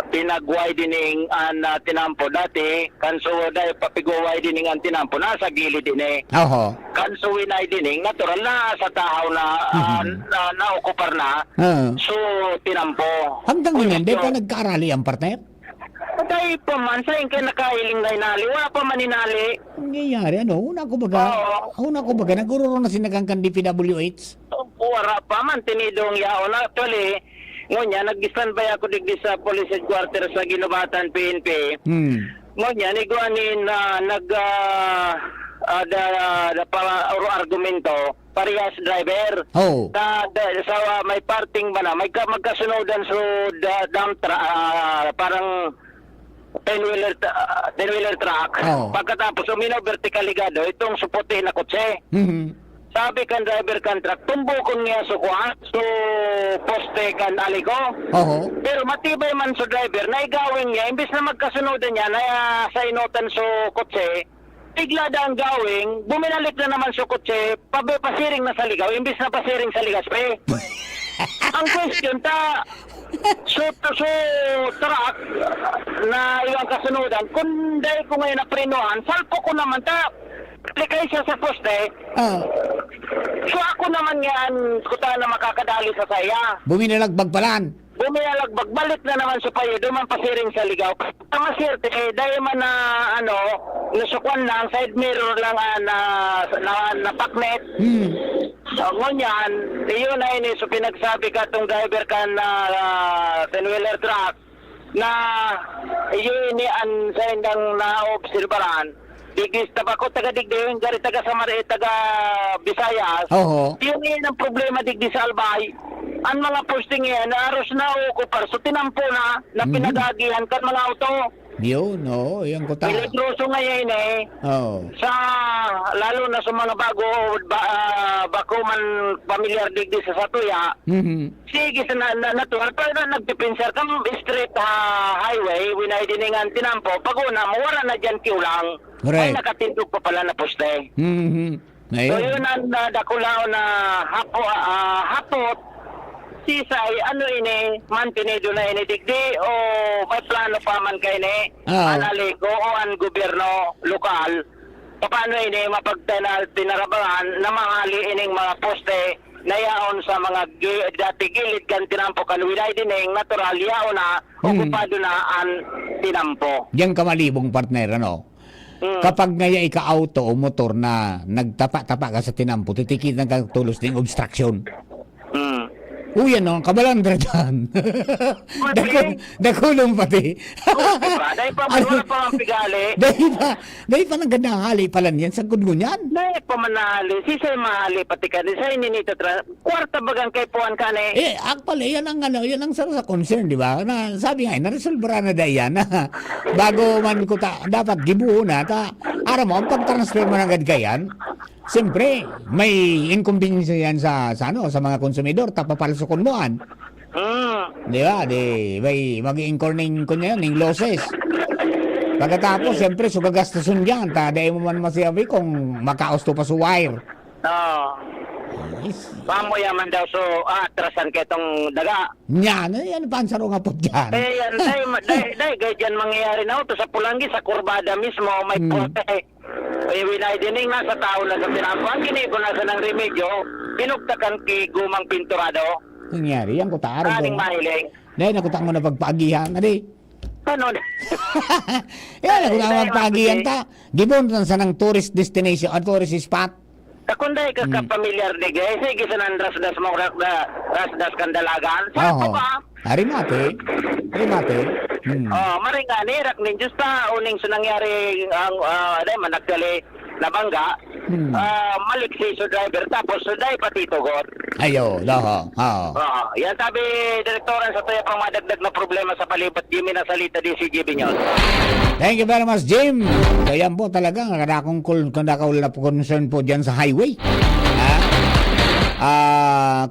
pinag-widening ang tinampo. Dati, kanso dahil papig-widening ang tinampo. Nasa gilid din eh. Oho. Kanso widening, natural na sa tao na naokupar na. So, tinampo. Hanggang ngayon, di pa nagkaarali ang partner? Patay pa man, sa inka nakailing na inali. Wala pa man inali. Nangyayari, Una ko baga, nagururo na sinagangkan DPWH? Wala pa man, tinidong yaon. Actually, ngonya, nag-standby ako digdi sa police headquarters sa Ginubatan, PNP. Ngonya, niguanin argumento, parehas driver. Sa may parting ba na, may magkasunodan sa dump truck, parang 10-wheeler truck. Pagkatapos uminaw vertical ligado itong suputi na kotse. Sabi kan driver kan truck, tumbukon niya so poste kan aliko. Pero matibay man so driver na igawin niya imbis na magkasunodan niya na sa inotan so kotse. Bigla ang gawing, buminalik na naman sa kotse, pasiring na sa ligaw, imbis na pasiring sa ligaspe. Ang question so truck na iwang kasunudan, kung dahil ko ngayon na prenohan, salpo ko naman likay siya sa poste. So ako naman yan, kuta na makakadali sa saya. Buminalagbag palan. Bumialagbag, balik na naman sa payo, duman pasiring sa ligaw. Ang masirte, dahil man na, nasukwan lang, side mirror lang na paknet. So, ngunyan, iyon na ini, so pinagsabi ka itong driver ka na 10-wheeler truck, na iyon ni an sa indang naobserbaran, digis tabako taga-digdayon, gari taga-Samari, taga-Bisayas. Yun ang problema digdi sa Albay. Ang mga posting yan, aros na ukupar, so tinampo na pinagagihan kan mga auto. Yun, yung kuta. Peligroso ngayon sa, lalo na sa mga bako man pamilyar digdi sa Satuya. Sige, natural, pero nagpipinsar kam straight highway, winaidiningan tinampo, pag una, mawara na dyan kiulang. Ay nakatindog pa pala na poste. So yun ang dakulao na hapot, sisay, ini, mantinido na ini digdi, o may plano pa man kayo ni, analiko o ang gobyerno lokal, paano ini mapagtinarabangan na mahali ining mga poste na yaon sa mga dati gilid kan tinampo kaluwinay dining natural yaon na, okupado na ang tinampo. Diyan kamalibong partner, Kapag ngaya ika-auto o motor na nagtapa-tapa ka sa tinampo, titikitan ka tulos ng obstruction. Yan kabalandra dyan. Dakulong pati. Dahil pa wala pa ang pigali. Dahil pa nang gandang hali pala niyan sa kudgo niyan. Dahil pa manahali. Sisay mahali pati ka. Sisay ninito. Kwarta bagang kay puwan ka ni. Actually, yan ang sa concern, di ba? Na, sabi nga, naresolbara na dahil yan. Bago man ko dapat gibuo na. Aram mo, ang pag-transfer mo ng gadgayan, siyempre, may inconvenience yan sa mga konsumidor, tapapalsukon mo an. Di ba? May mag-incur ng losses. Pagkatapos, siyempre, sugagastasun yan. Dahil mo man masabi kung makausto pa sa wire. Pamo yaman daw so atrasan ka itong daga. Yan pansaro nga po dyan. Dahil dyan mangyayari na ito sa Pulanggi, sa kurbada mismo, may pote. Winay dining nasa tao na sa tinampo. Ang giniko na sa ng remedyo, pinugtakan ki gumang pinturado. Nangyari, yan ko taaro. Aning mahiling. Dahil nakutang mo na pagpaagihan, Ano? Yan, nakutang mo pagpaagihan Gibon sa ng tourist destination at tourist spot. Kunday ka pamilyar di gay, sige sa nandrasdas mo rasdas kandalagan. Saan ba? Harimate. Maringani, rak ninjus ta, uning sa nangyari ang managdali na bangga, maliksi sa driver, tapos sa day pati tugot. Ayo, Yan sabi, direktoran sa tayo pang madagdag na problema sa palibot, Jimmy na salita di si Jimmy Nyon. Thank you very much, Jim. Kaya po talaga, kadakong na po concern po dyan sa highway.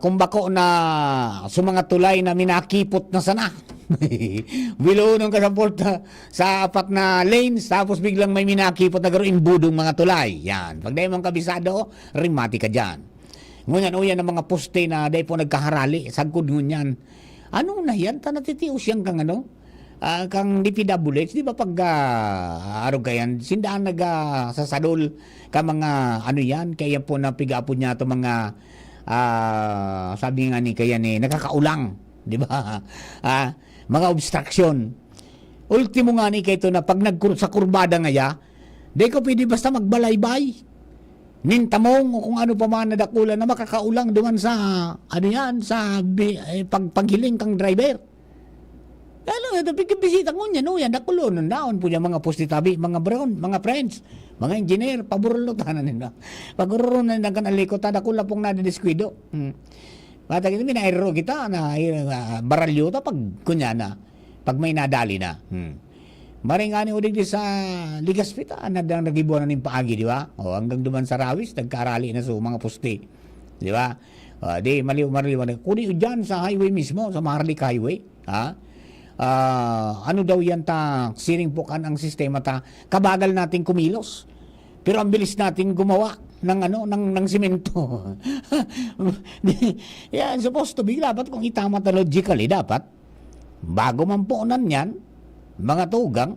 Kung bako na sa mga tulay na minakipot na sana. Bilunong ka sa apat na lanes, tapos biglang may minakipot na garo imbudong mga tulay. Yan. Pag dahil mong kabisado, rimati ka dyan. Ngunyan ang mga poste na dahil po nagkaharali, sagkod ngunyan. Ano na yan? Natitius yan kang kang DPWH, di ba pag kayan, sindaan sasadol ka mga yan, kaya po napiga po niya ito mga sabi nga ni kaya ni nakakaulang, di ba? Mga obstruction. Ultimo nga ni kayo na pag sa kurbada ngaya, di ko pwede basta magbalaybay. Nintamong o kung ano pa man nadakulan na makakaulang duman sa sa paghiling kang driver. Bisita ko niya, yan, nakulo, nandaon po niya mga postitabi, mga brown, mga friends, mga engineer, paborolotanan nila. Pagururo na nagkanalikot, nakula pong nadidisquido. Bata kita, minairo kita, baralyo ta, pag may nadali na. Maringani ulit sa Ligaspita, nagibuan na ng paagi, di ba? Hanggang duman sa Rawis, nagkarali na sa mga poste. Di ba? Di, maliw. Kuni dyan sa highway mismo, sa Maharlika Highway, ano daw yan siring pukan ang sistema kabagal nating kumilos. Pero ang bilis nating gumawa ng simento. Yan, supposed to be, dapat kung itama logically, dapat, bago man puunan yan, mga tugang,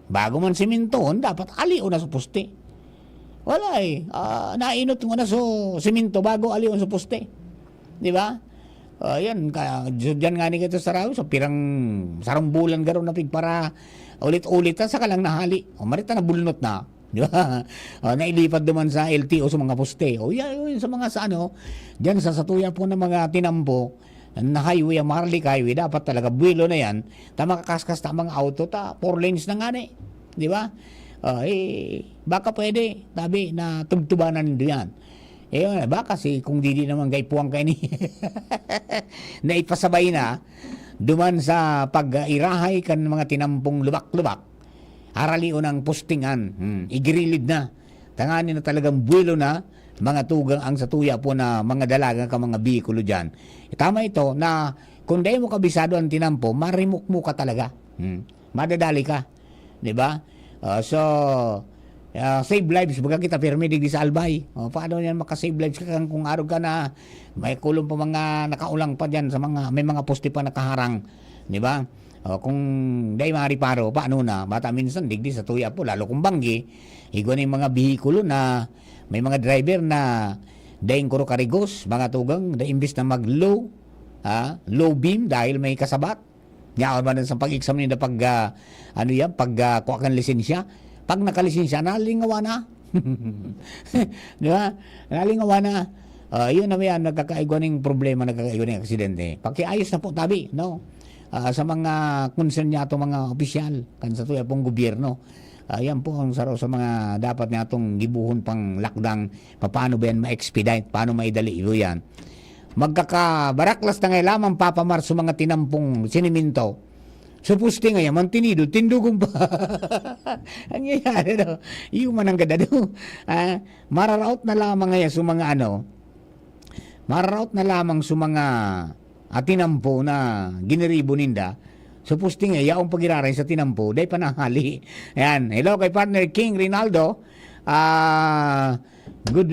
bago man simentoon, dapat aliw na sa poste. Wala nainot mo na sa simento bago aliw sa poste. Di ba? Yan, dyan nga ni kito sa raw, so pirang sarang bulan garo na para ulit-ulit sa kalang nahali. Marita na bulnot na. Di ba? Nailipad naman sa LTO sa mga poste. Yan sa mga sa dyan sa satuya po ng mga tinampo, na highway, ang Marlik Highway, dapat talaga buwelo na yan. Makakaskas ta mga auto, 4 lanes na nga ni. Di ba? Baka pwede, tabi, na tugtubanan nito yan. Baka kung di naman gaypuang kayo ni na ipasabay na duman sa pag-irahay kan mga tinampong lubak-lubak, arali unang postingan, igirilid na, tanganin na talagang buwelo na, mga tugang ang satuya po na mga dalaga ka mga bikulo dyan. Tama ito na kung di mo kabisado ang tinampo, marimuk mo ka talaga. Madadali ka. Diba? Save lives, baga kita pirmi digdi sa Albay. Paano yan makasave lives ka kung araw ka na may kulong pa mga nakaulang pa dyan sa mga, may mga poste pa nakaharang. Diba? Kung di mariparo, paano na? Bata minsan digdi sa tuya po, lalo kung banggi, igwa na yung mga bihikulo na may mga driver na daing kuro karigos, mga tugang, da imbis na mag-low beam dahil may kasabat. Ngayon ba sa pag-exam nila pag kuha kang lisensya, pag nakalisensya, nalingawa na. Di ba? Nalingawa na. Yun na yan, nagkakaigwa ng problema, nagkakaigwa ng aksidente. Pakiayos na po tabi, no? Sa mga concern niya itong mga opisyal, kan sa tuya pong gobyerno. Yan po ang saro sa mga dapat niya itong gibuhon pang lakdang, paano ba yan ma-expedite, paano maidali ito yan. Magkakabaraklas na ngayon lamang papamar sa mga tinampong siniminto. Supusti ngayon, mantinido, tindugong pa. Ang yayari, no? Yung mananggada, no? Mararaot na lamang ngayon sa mga mararaot na lamang sa mga tinampo na giniribo ninda. Supusti nga, yaong pagiraray sa tinampo, day panahali. Ayan, hello kay partner King Rinaldo. Good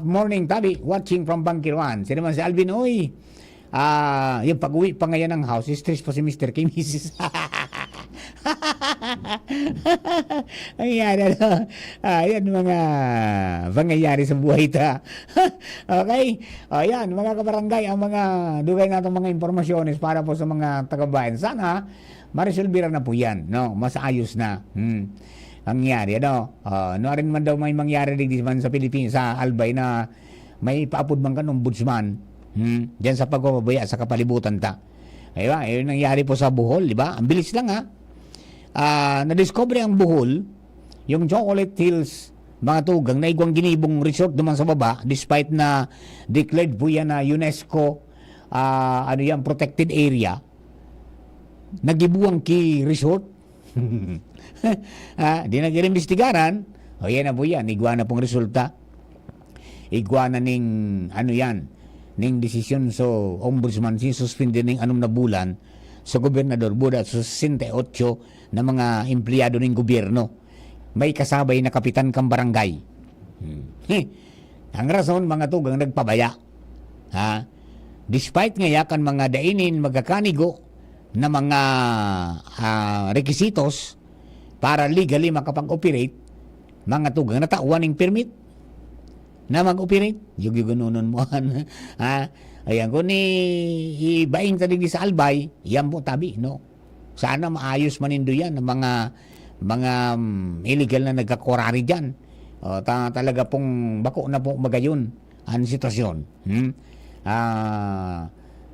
morning, tabi, watching from Bangkirwan. Sino naman si Alvin, oy. Yung pag-uwi pa ngayon ng house, stress pa si Mr. K. Mrs. Ayan, yan mga pangyayari sa buhay ta. Okay? Ayan, mga kabarangay, ang mga dugay natin mga impormasyones para po sa mga taga-bayan. Sana, marisolbira na po yan, no? Mas ayos na. Nangyari, rin man daw may mangyari din man sa Pilipinas, sa Albay na may paapod man ka ng ombudsman. Diyan sa pagpapabaya sa kapalibutan ta. Diba? Yun nangyari po sa Bohol, di ba? Ang bilis lang na-discover ang Bohol, yung Chocolate Hills, mga tugang, na igwang ginibong resort naman sa baba, despite na declared po yan na UNESCO, protected area. Nagibuang ki resort. Di nag-imbestigaran, yan na po yan, igwa na pong resulta. Igwa na ning, ning desisyon so ombudsman suspende ning na bulan sa gobernador buda sa 68 na mga empleyado ng gobyerno. May kasabay na kapitan kang barangay. Ang rason, mga tugang nagpabaya. Despite ngayakan mga dainin magkakanigo na mga requisitos para legally makapag-operate, mga tugang natauan ng permit na mag-operate. Yung ganunon mo. Ayan, kung ibaing tadig sa Albay, yan po tabi, no? Sana maayos manindo yan ng mga illegal na nagkakorari dyan. Talaga pong bako na po magayon ang sitwasyon.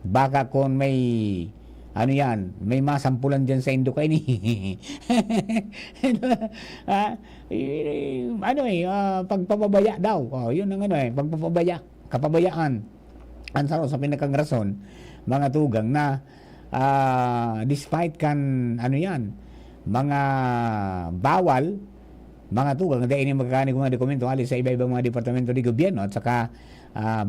Baka kung may may masampulan dyan sa Indokay ni. Pagpapabaya daw. Yun ang pagpapabaya. Kapabayaan. Ang saro sa pinakang rason, mga tugang na despite kan mga bawal, mga tugang, dahil ini magkakanig mga dokumento alis sa iba-ibang mga departamento ng gobyerno at saka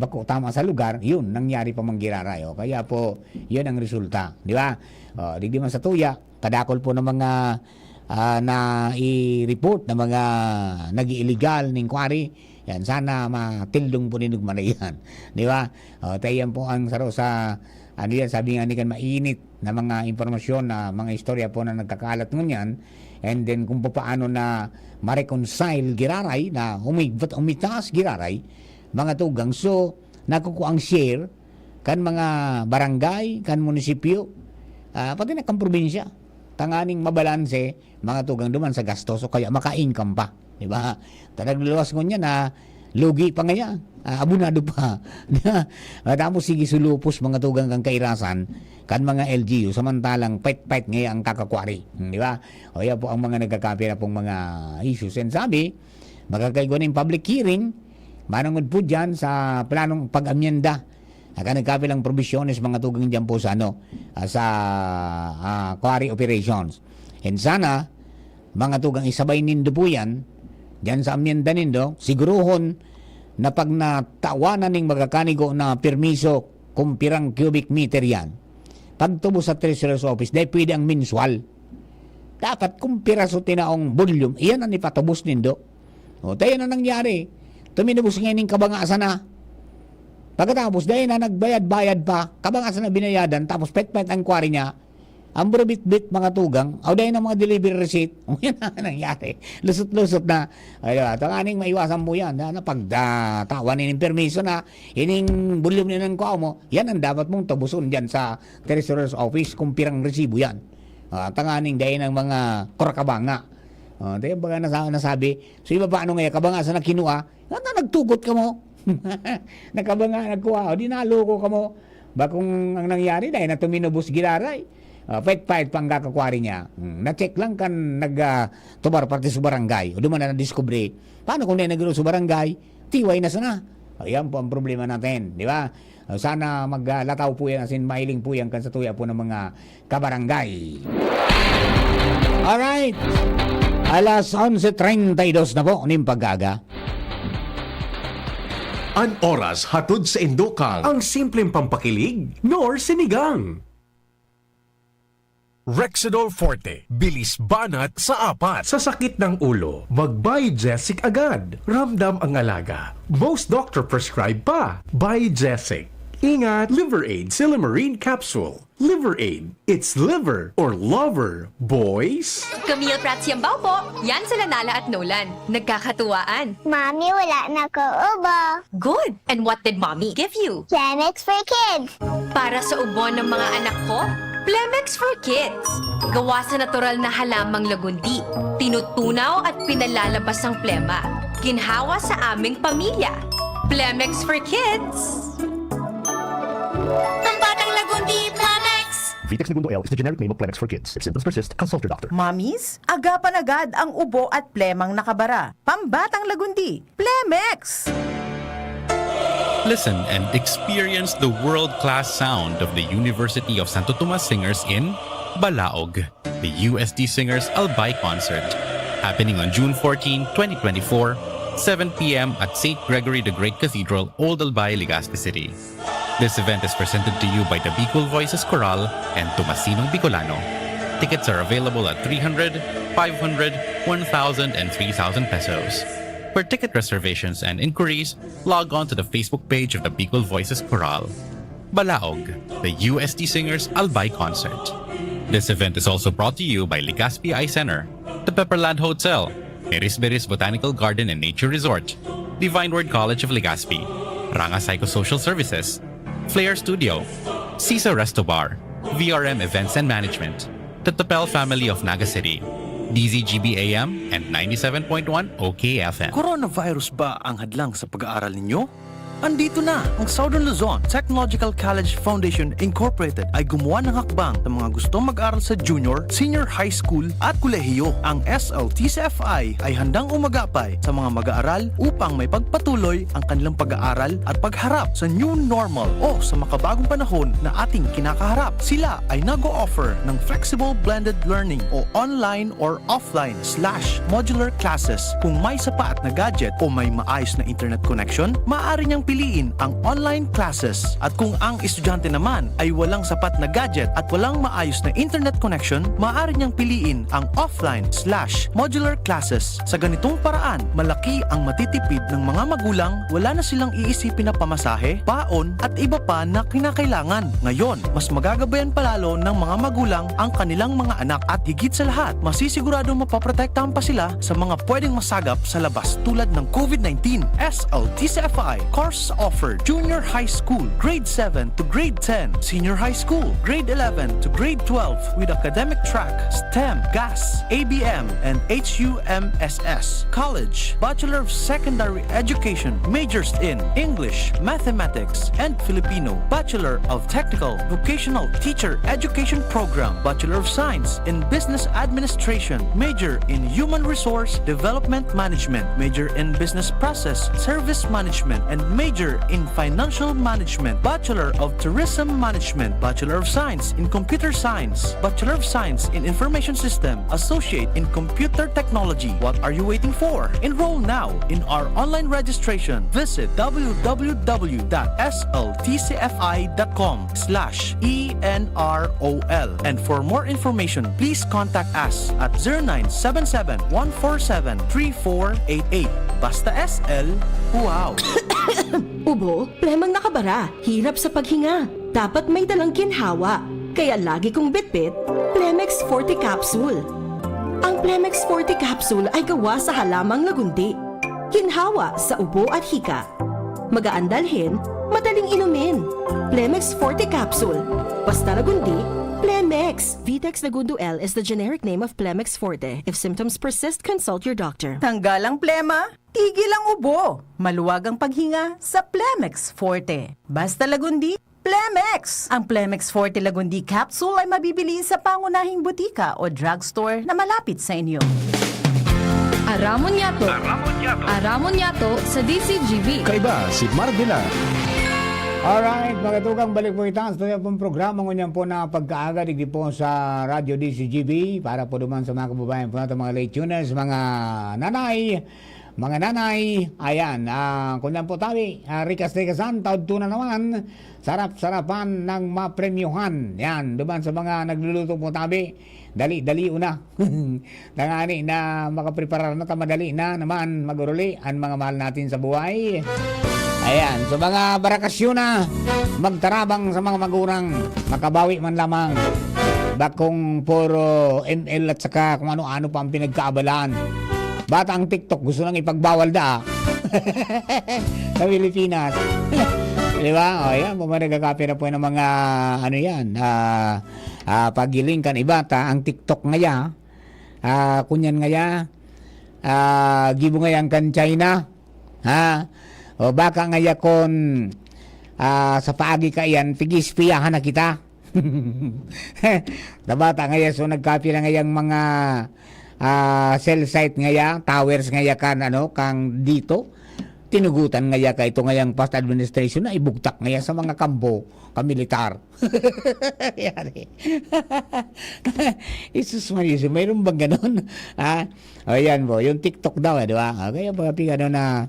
bako tama sa lugar, yun, nangyari pa manggiraray. Kaya po, yun ang resulta. Di ba? Di man sa tuya, kadakol po ng mga na i-report na mga nag-illegal ng quarry. Yan, sana matildong po ninugman na yan. Di ba? Tayo po ang saro sa sabi nga ni kan mainit na mga informasyon na mga istorya po na nagkakalat ngunyan, and then kung paano na ma-reconcile giraray na umitaas giraray, mga tugang. So, nakukuha ang share kan mga barangay, kan munisipyo, pati na kan probinsya. Tanganing mabalanse, mga tugang duman sa gastos o kaya maka-income pa. Diba? Talagluluwas ko niya na lugi pa ngayon. Abunado pa. Tapos sige sulupos mga tugang kang kairasan kan mga LGU samantalang pait-pait ngayon ang kakakwari. Di ba? O yan po ang mga nagkakapira pong mga issues. And sabi, magkakaigo na yung public hearing, manungod po dyan sa planong pag-amyenda. Nagkapilang provisiones mga tugang dyan po sa quarry operations. And sana, mga tugang isabay nindo po yan, dyan sa amyenda nindo, siguruhon na pag natawanan ng magkakanigo na permiso kung pirang cubic meter yan, pagtubo sa Treasurer's Office, dahil pwede ang mensual. Dapat kung piraso tinaong volume, iyan ang ipatubos nindo. O tayo na nangyari, tuminubos ngayon ng kabangasa na. Pagkatapos, dahil na nagbayad-bayad pa, kabangasa na binayadan, tapos pet-pet ang quarry niya, ang bit-bit mga tugang, o dahil na mga delivery receipt, yan na nangyari. Lusot-lusot na. Ay, tanganing maiwasan mo yan. Na pagdatawan ng permiso na, ining volume niya ng kuha mo, yan ang dapat mong tabuson dyan sa Treasurer's Office kung pirang resibo yan. Tanganing dahil ng mga korakabanga. Dahil baga nasabi, so iba paano ngayon, kabangasa na kinuha, nagtugot ka mo. Nakabanga, nagkuha, o dinaloko ka mo. Ba kung ang nangyari dahil na tuminubos gilaray, pait-pait pang kakakwari niya. Na-check lang kan nag-tubar parte sa barangay. O duman na na-discovery. Paano kung nagro sa barangay? Tiway na sana. Ayan po ang problema natin. Di ba? Sana maglataw po yan, asin mailing po yan kan sa tuya po ng mga kabarangay. Alright. Alas 11:32 na po. Ning paggaga. An oras hatod sa Indokang ang simpleng pampakilig nor sinigang. Rexidol Forte, bilis banat sa 4. Sa sakit ng ulo, mag-Biogesic agad. Ramdam ang alaga. Most doctor prescribe pa. Biogesic. Ingat, Liver Aid Silimarine Capsule. Liver Aid. It's liver or lover, boys. Camille Prats Yambaw po. Yan sila Nala at Nolan. Nagkakatuwaan. Mami, wala na ko ubo. Good. And what did Mommy give you? Plemex for kids. Para sa ubo ng mga anak ko, Plemex for Kids. Gawa sa natural na halamang lagundi. Tinutunaw at pinalalabas ang plema. Ginhawa sa aming pamilya. Plemex for Kids. Pambatang lagundi, Plemex! Vitex Segundo L is the generic name of Plemex for kids. If symptoms persist, consult your doctor. Mommies, agapan agad ang ubo at plemang nakabara. Pambatang lagundi, Plemex! Listen and experience the world-class sound of the University of Santo Tomas Singers in Balaog, the USD Singers Albay Concert, happening on June 14, 2024, 7 p.m. at St. Gregory the Great Cathedral, Old Albay, Legazpi City. This event is presented to you by the Bicol Voices Choral and Tomasinong Bicolano. Tickets are available at 300, 500, 1,000, and 3,000 pesos. For ticket reservations and inquiries, log on to the Facebook page of the Bicol Voices Choral. Balaog, the USD Singers Albay Concert. This event is also brought to you by Legazpi Eye Center, the Pepperland Hotel, Erisberis Botanical Garden and Nature Resort, Divine Word College of Legazpi, Ranga Psychosocial Services, Flair Studio, Cisa Resto Bar, VRM Events and Management, the Tapel Family of Naga City, DZGB AM and 97.1 OKFM. Coronavirus ba ang hadlang sa pag-aaral ninyo? Andito na ang Southern Luzon Technological College Foundation Incorporated ay gumawa ng hakbang sa mga gustong mag-aral sa junior, senior high school at kolehiyo. Ang SLTCFI ay handang umagapay sa mga mag-aaral upang may pagpatuloy ang kanilang pag-aaral at pagharap sa new normal o sa makabagong panahon na ating kinakaharap. Sila ay nag-o-offer ng flexible blended learning o online or offline/modular classes. Kung may sapat na gadget o may maayos na internet connection, maaari niyang piliin ang online classes. At kung ang estudyante naman ay walang sapat na gadget at walang maayos na internet connection, maaari niyang piliin ang offline/modular classes. Sa ganitong paraan, malaki ang matitipid ng mga magulang, wala na silang iisipin na pamasahe, paon at iba pa na kinakailangan. Ngayon, mas magagabayan palalo ng mga magulang ang kanilang mga anak at higit sa lahat, masisiguradong mapaprotektahan pa sila sa mga mga pwedeng masagap sa labas tulad ng COVID-19. SLTCFI course offered Junior High School, Grade 7 to Grade 10, Senior High School, Grade 11 to Grade 12 with academic track, STEM, GAS, ABM, and HUMSS. College, Bachelor of Secondary Education, majors in English, Mathematics, and Filipino. Bachelor of Technical Vocational Teacher Education Program, Bachelor of Science in Business Administration, major in Human Resource Development Management, major in Business Process Service Management, and major in Financial Management. Bachelor of Tourism Management, Bachelor of Science in Computer Science, Bachelor of Science in Information System, Associate in Computer Technology. What are you waiting for? Enroll now in our online registration. Visit www.sltcfi.com/ENROL. And for more information, please contact us at 0977-147-3488. Basta SL, wow! Ubo, plemang nakabara, hirap sa paghinga. Dapat may dalang ginhawa. Kaya lagi kong bitbit, Plemex Forte Capsule. Ang Plemex Forte Capsule ay gawa sa halamang lagundi. Ginhawa sa ubo at hika. Magaan dalhin, madaling inumin. Plemex Forte Capsule. Basta lagundi, Plemex. Vitex Lagundo L is the generic name of Plemex Forte. If symptoms persist, consult your doctor. Tanggal ang plema, tigil ang ubo. Maluwag ang paghinga sa Plemex Forte. Basta lagundi, Plemex. Ang Plemex Forte Lagundi Capsule ay mabibili sa pangunahing butika o drugstore na malapit sa inyo. Aramon Yato. Aramon Yato sa DCGB. Kaiba si Mardila. Alright, mga tugang, balik po ito. Sa pong programa ngunyan po na pagkaaga digdi po sa Radio DCGB para po duman sa mga kababayan po natin, mga late tuners, mga nanay, ayan, kunyan po tabi, rikas-rikasan, taod na naman, sarap-sarapan ng mapremyuhan, yan, duman sa mga nagluluto po tabi, dali una, nangani na makapreparar na tamadali na naman maguruli ang mga mahal natin sa buhay. Ayan, sa mga barakasyon na magtarabang sa mga magurang, makabawi man lamang. Bakong puro ML at saka kung ano-ano pa ang pinagkaabalaan. Bata ang TikTok, gusto nang ipagbawal da sa Pilipinas. Di ba? O yan, pumanagkakapi na po ng mga ano yan, pagiling kan ibata, ang TikTok ngaya, kunyan ngaya, gibo ngayang kan China, ha? O baka ngaya kon sa paagi ka yan, tigispiyahan na kita. Nabata ngaya, so nagkapi na ngayang mga cell site ngaya, towers ngaya kan kang dito. Tinugutan ngaya ka ito ngayang past administration na ibugtak ngaya sa mga kambo, kamilitar. Isus Marius, mayroon bang ganun? O yan po, yung TikTok daw, di ba? Kaya pagkapi na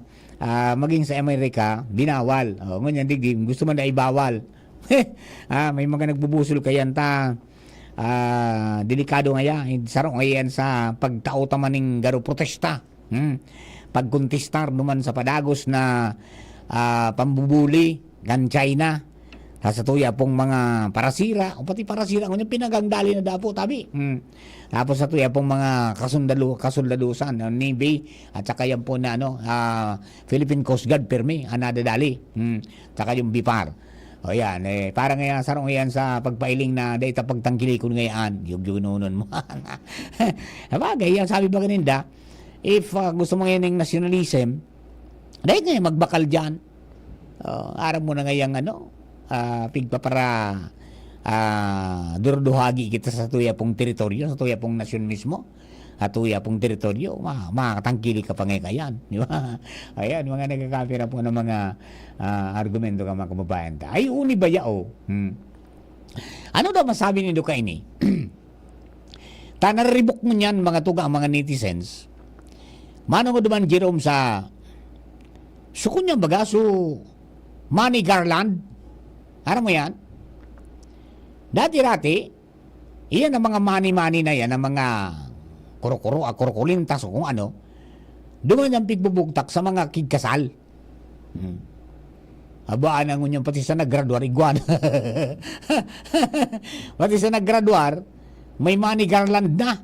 maging sa Amerika, binawal. O, ngunyan digdig, gusto man na ibawal. May mga nagbubusol kayan delikado ngaya, sarong ngayon sa pagtauta maning garo protesta. Pagkontestar naman sa padagos na pambubuli gan China. Sa tuya pong mga parasira, o pati parasira, ngunyan pinagandali na dapo tabi. Tapos sa tuya pong mga kasundalusan, Navy, at saka yan po na Philippine Coast Guard permi, anadadali. Saka yung BIPAR. O yan, parang ngayon, sarong ngayon sa pagpailing na data pagtangkilikon ngayon, yung nunon mo. Bagay, yan sabi ba kaninda, if gusto mo ngayon ng nationalism, dahil ngayon magbakal dyan, araw mo na ngayon pigpa para durduhagi kita sa tuya pong teritoryo, sa tuya pong nasyon mismo, at tuya pong teritoryo, makatangkili ka pa ngayon kayan, di ba? Ayan, mga nagkakapira po ng mga argumento ka mga kababayan. Ay, uni ba yao? Ano daw masabi nindo ka ini? Tanaribok mo niyan mga tuga, mga netizens. Mano mo duman Jerome sa sukun niya bagaso Manny Garland? Ano mo yan? Dati-rati, iyan ang mga mani-mani na yan, ang mga kurukulintas o kung ano, duman ang pigbubugtak sa mga kigkasal. Abaan ang unyang pati sa naggraduar, iguan. Pati sa naggraduar, may Manny Garland na.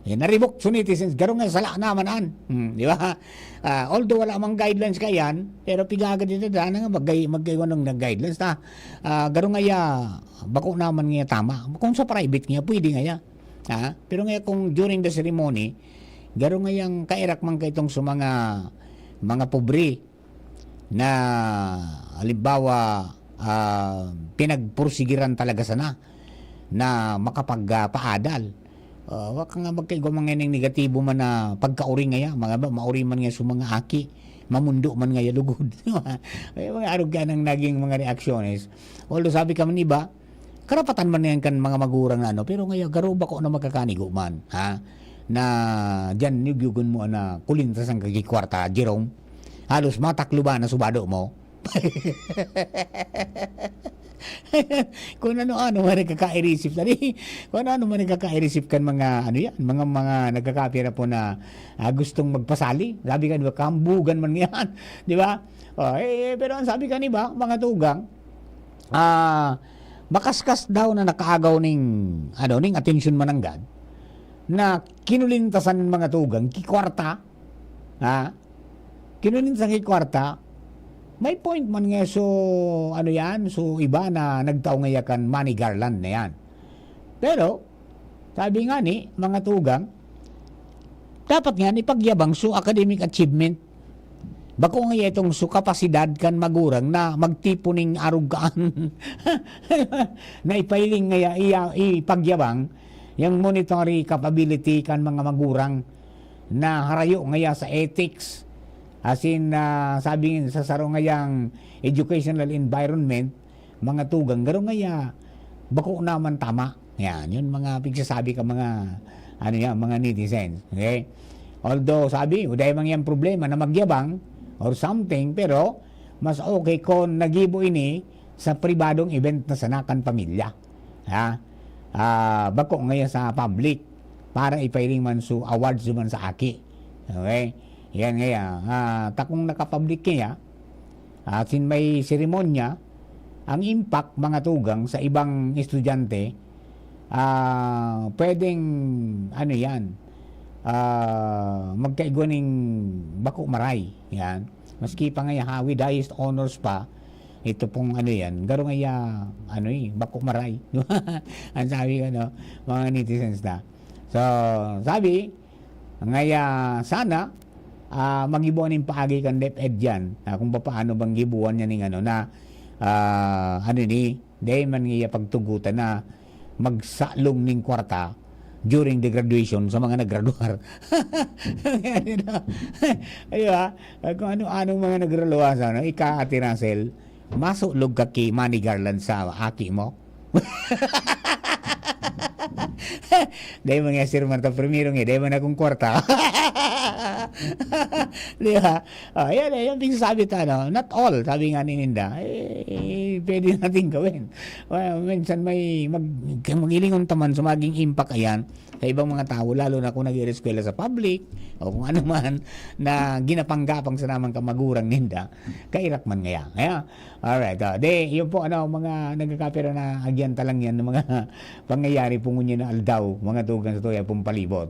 naribok so netizens, garo nga sala naman an. Di ba? Although wala mang guidelines kayan, pero pigaga dito dana nga magkaiwan ng guidelines ta. Garo nga bako naman nga tama. Kung sa private nga, pwede nga ya. Pero nga kung during the ceremony, garo nga yang kairak man kaitong sa mga pobre na halimbawa pinagpursigiran talaga sana na makapagpaadal. Wag nga magkaigo mga ng negatibo man na pagkauri nga mga mauri man nga sa mga aki, mamundo man nga lugod. Mga arugan ang naging mga reaksyones. Although sabi ka man iba, karapatan man yan kan mga magurang na pero ngayon garo ba ko na magkakanigo man na dyan niyugyugon mo na kulintas ang kagikwarta, Jerome, halos mataklo ba na subado mo. Kung ano-ano man nagkaka-receive tadi. Kung ano man nagkaka-receive kan mga mga nagkakapira po na gustong magpasali. Sabi ka, di ba, kambugan man yan. Di ba? Pero ang sabi ka, di ba, mga tugang, makaskas daw na nakaagaw ning attention mananggad na kinulintasan ng mga tugang kikwarta. Kinulintasan kikwarta. May point man nga so iba na nagtao ngayakan Manny Garland na yan. Pero sabi nga ni mga tugang, dapat nga ni pagyabang so academic achievement. Bako nga itong so kapasidad kan magurang na magtipuning arugaan na ipailing nga ipagyabang yung monetary capability kan mga magurang na harayo nga sa ethics. As in, sabi sa saro ngayang educational environment, mga tugang, garo ngaya, bako naman tama. Yan, yun mga pigsasabi ka mga, mga netizens. Okay? Although, sabi, uday mang yan problema na magyabang or something, pero, mas okay kung nagibo ini sa pribadong event na sanakan pamilya. Bako ngaya sa public, para ipailing man su awards man sa aki. Okay? Yan nga takong nakapublic kaya sin may seremonya ang impact mga tugang sa ibang estudyante pwedeng magkaiguaning bako maray yan maski pa nga with highest honors pa ito pong garo nga bako maray ang sabi ko mga netizens na so sabi nga sana magibuan yung paagi kan DepEd dyan kung paano bang gibuan niya ning dahil man nga pagtugutan na magsalong ning kwarta during the graduation sa mga naggraduar. Kung ano-anong mga nagraduasan, Ate Russell, masulog ka kay Manny Garland sa aki mo. Dahil mga sir man ito primero nga, dahil man akong kwarta. Di ba? Yan sabi not all, sabi nga ni Ninda, pwede natin gawin. Minsan may magilingon taman sa maging impact ayan sa ibang mga tao, lalo na kung nag-eskwela sa public o kung ano man na ginapanggapang sa namang kamagurang Ninda, kairak man ngaya. Alright, yun po mga nagkakapira na agyanta lang yan ng mga pangyayari po ngunyan na aldaw, mga tugang sa tuya pong palibot.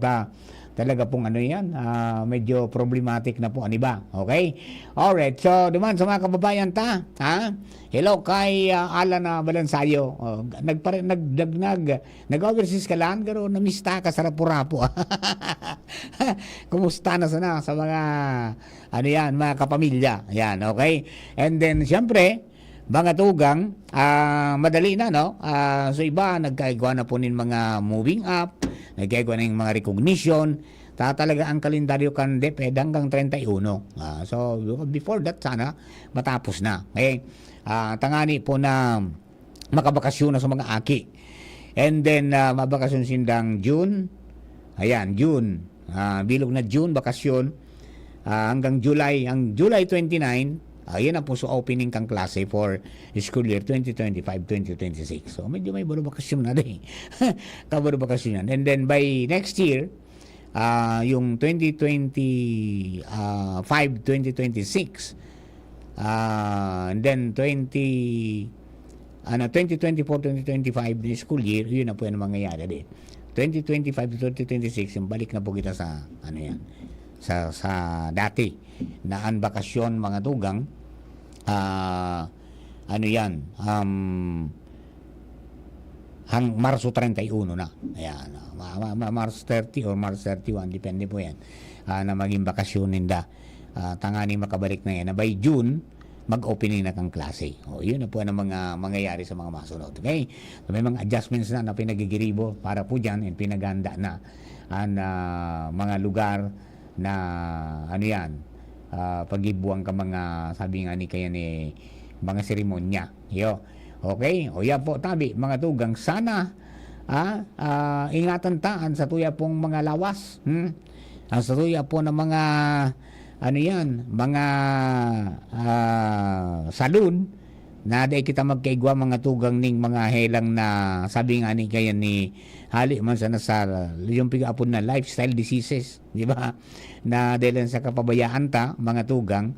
Talaga pong medyo problematic na po aniba. Okay? Alright, so duman sa mga kababayan hello kay Alan Balansayo. Nag-overseas ka lang, pero namista ka sa rapo-rapo. Kumusta na sana sa mga mga kapamilya. Yan, okay? And then, siyempre, mga tugang, madali na, so iba, nagkaigwa na po nin mga moving up, nagkaigwa na yung mga recognition, talaga ang kalendaryo kan DepEd hanggang 31. So, before that, sana, matapos na. Okay? Tangani po na makabakasyon na sa mga aki. And then, mabakasyon sindang June. Ayan, June. Bilog na June, bakasyon. Hanggang July. Ang July 29, yan ang po sa opening kang klase for school year 2025-2026. So, medyo may baro bakasyon na rin. Kabaro bakasyon yan. And then, by next year, yung 2025-2026, and then 2024-2025 na school year, yun na po yung mangyayari din. 2025 to 2026, yung balik na po kita sa ano yan, sa dati na ang bakasyon mga tugang, ano yan, hang Marso 31 na. Ayan, March 30 or March 31, depende po yan, na maging bakasyon ninda. Tangani makabalik na yan na by June mag-opening na kang klase. O, yun na po ang mga mangyayari sa mga masunod. Okay? So, may mga adjustments na pinagigiribo para po dyan and pinaganda na ang mga lugar na ano yan, pagibuang ka mga, sabi nga ni kaya ni mga seremonya. Yo. Okay? O yan po tabi, mga tugang, sana ingatan taan sa tuya pong mga lawas. Sa tuya po ng mga ano yan, mga salon na day kita magkaigwa mga tugang ning mga helang na sabi nga ni kaya ni hali man sa nasa yung pigapon na lifestyle diseases, di ba? Na dahil sa kapabayaan ta mga tugang,